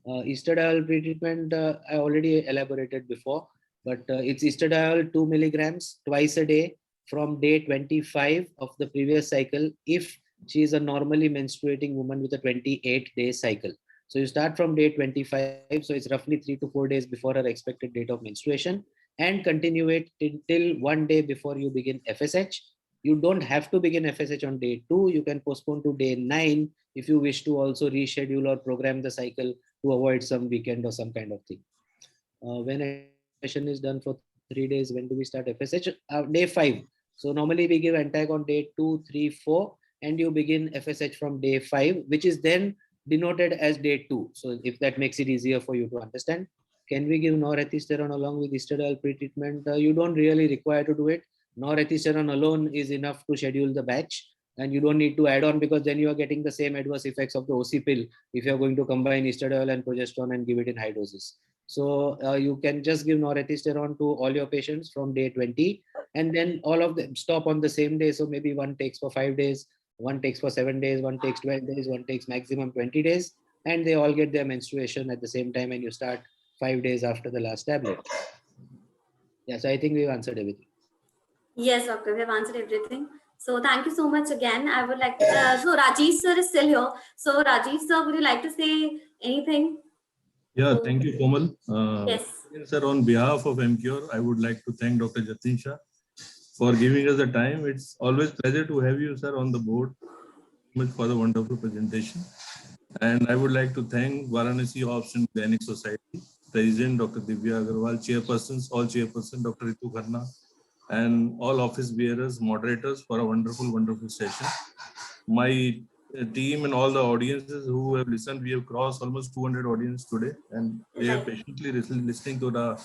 Estradiol pretreatment, I already elaborated before, but it's estradiol 2 milligrams twice a day from day 25 of the previous cycle if she is a normally menstruating woman with a 28-day cycle. So you start from day 25, so it's roughly 3 to 4 days before her expected date of menstruation, and continue it till 1 day before you begin FSH. You don't have to begin FSH on day 2. You can postpone to day 9 if you wish to also reschedule or program the cycle to avoid some weekend or some kind of thing. When a session is done for 3 days, when do we start FSH? Day 5. So normally we give antag on day 2, 3, 4, and you begin FSH from day 5, which is then denoted as day 2. So if that makes it easier for you to understand. Can we give norethistérone along with estradiol pretreatment? You don't really require to do it. Norethistérone alone is enough to schedule the batch, and you don't need to add on, because then you are getting the same adverse effects of the OC pill if you are going to combine estradiol and progesterone and give it in high doses. So you can just give norethistérone to all your patients from day 20, and then all of them stop on the same day. So maybe one takes for 5 days, one takes for 7 days, one takes 12 days, one takes maximum 20 days, and they all get their menstruation at the same time, and you start 5 days after the last tablet. Yeah, so I think we've answered everything. Yes, doctor, we have answered everything. So thank you so much again. I would like to, so Rajesh sir is still here. So Rajesh sir, would you like to say anything? Yeah, thank you, Komal. Yes. Sir, on behalf of MCure, I would like to thank Dr. Jatin Shah for giving us the time. It's always pleasure to have you, sir, on the board. Much for the wonderful presentation. And I would like to thank Varanasi Option Gynec Society, President Dr. Divya Agarwal, Chairpersons, all Chairperson Dr. Ritu Kharna, and all office bearers, moderators for a wonderful, wonderful session. My team and all the audiences who have listened, we have crossed almost 200 audience today, and they are patiently listening to the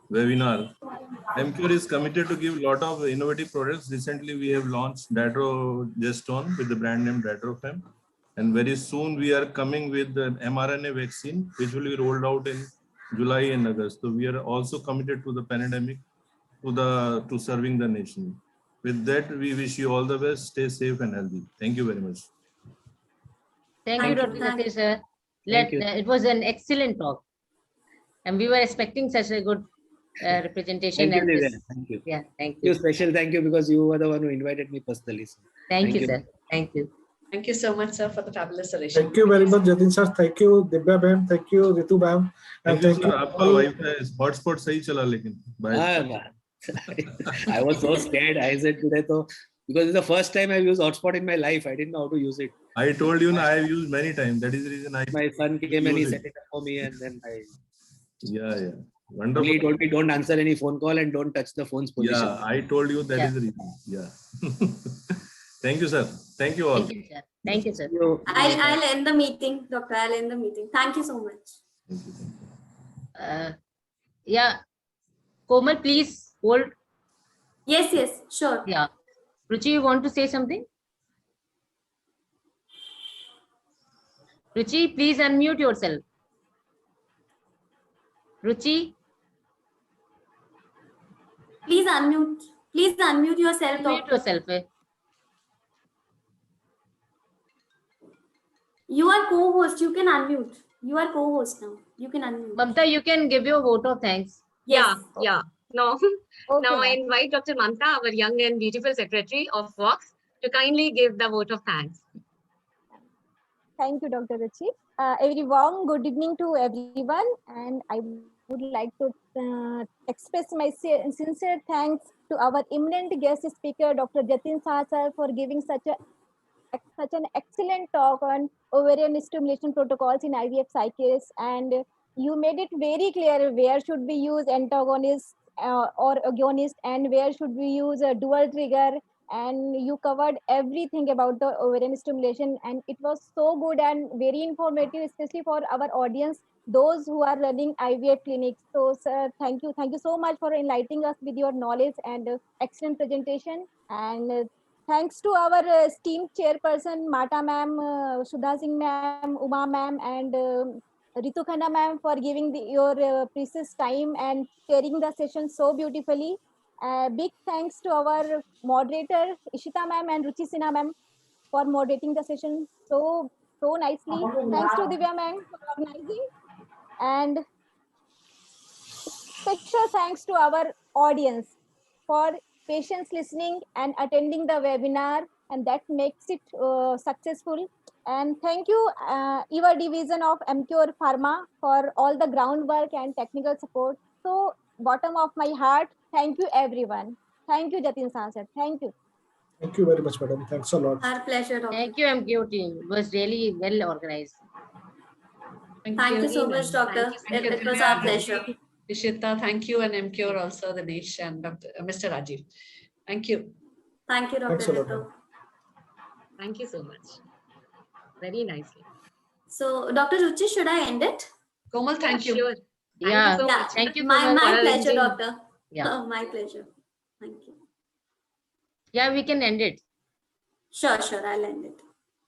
webinar. MCure is committed to give a lot of innovative products. Recently, we have launched Dadrogestone with the brand name Dadrofem. And very soon we are coming with the mRNA vaccine, which will be rolled out in July and August. So we are also committed to the pandemic, to serving the nation. With that, we wish you all the best. Stay safe and healthy. Thank you very much. Thank you, Dr. Satish, sir. It was an excellent talk, and we were expecting such a good representation. Thank you, thank you. Yeah, thank you. Special thank you, because you were the one who invited me personally. So thank you, sir. Thank you. Thank you so much, sir, for the fabulous selection. Thank you very much, Jatin sir. Thank you, Divya ma'am. Thank you, Ritu ma'am. And thank you. आपका Wi-Fi hotspot सही चला लेकिन. I was so scared. I said today, because it's the first time I've used hotspot in my life. I didn't know how to use it. I told you, I have used many times. That is the reason my son came and he set it up for me, and then I. Yeah. Wonderful. He told me don't answer any phone call and don't touch the phone's position. Yeah, I told you that is the reason. Yeah. Thank you, sir. Thank you all. Thank you, sir. Thank you, sir. I'll end the meeting, doctor. I'll end the meeting. Thank you so much. Thank you. Yeah. Komal, please hold. Yes, sure. Yeah. Ruchi, you want to say something? Ruchi, please unmute yourself. Ruchi? Please unmute yourself. Unmute yourself. You are co-host. You can unmute. You are co-host now. You can unmute. Mamta, you can give your vote of thanks. Yes. Yeah. No. Now I invite Dr. Mamta, our young and beautiful secretary of Vox, to kindly give the vote of thanks. Thank you, Dr. Ruchi. A very warm good evening to everyone, and I would would like to express my sincere thanks to our eminent guest speaker, Dr. Jatin Saha sir, for giving such an excellent talk on ovarian stimulation protocols in IVF cycles, and you made it very clear where should we use antagonist or agonist, and where should we use a dual trigger, and you covered everything about the ovarian stimulation, and it was so good and very informative, especially for our audience, those who are running IVF clinics. So sir, thank you so much for enlightening us with your knowledge and excellent presentation. And thanks to our esteemed chairperson, Mata ma'am, Sudha Singh ma'am, Uma ma'am, and Ritu Khanna ma'am for giving your precious time and chairing the session so beautifully. Big thanks to our moderator, Ishita ma'am and Ruchi Sinha ma'am for moderating the session so nicely. Thanks to Divya ma'am for organizing, and special thanks to our audience for patience listening and attending the webinar, and that makes it successful. And thank you, your division of MCure Pharma, for all the groundwork and technical support. So, bottom of my heart, thank you everyone. Thank you, Jatin Saha sir. Thank you. Thank you very much, madam. Thanks a lot. Our pleasure, Doctor. Thank you, MQ team. It was really well organized. Thank you so much, Doctor. It was our pleasure. Ishita, thank you, and MQ also, Dinesh and Dr. Mr. Rajiv. Thank you. Thank you, Thanks a Dr. lot. Ritu. Thank you so much. Very nicely. So, Dr. Ruchi, should I end it? Komal, thank you. Sure. Yeah, so Yeah, much. thank you, my Komal, for pleasure, arranging. Doctor. Yeah. My pleasure. Thank you. Yeah, we can end it. Sure, I'll end it.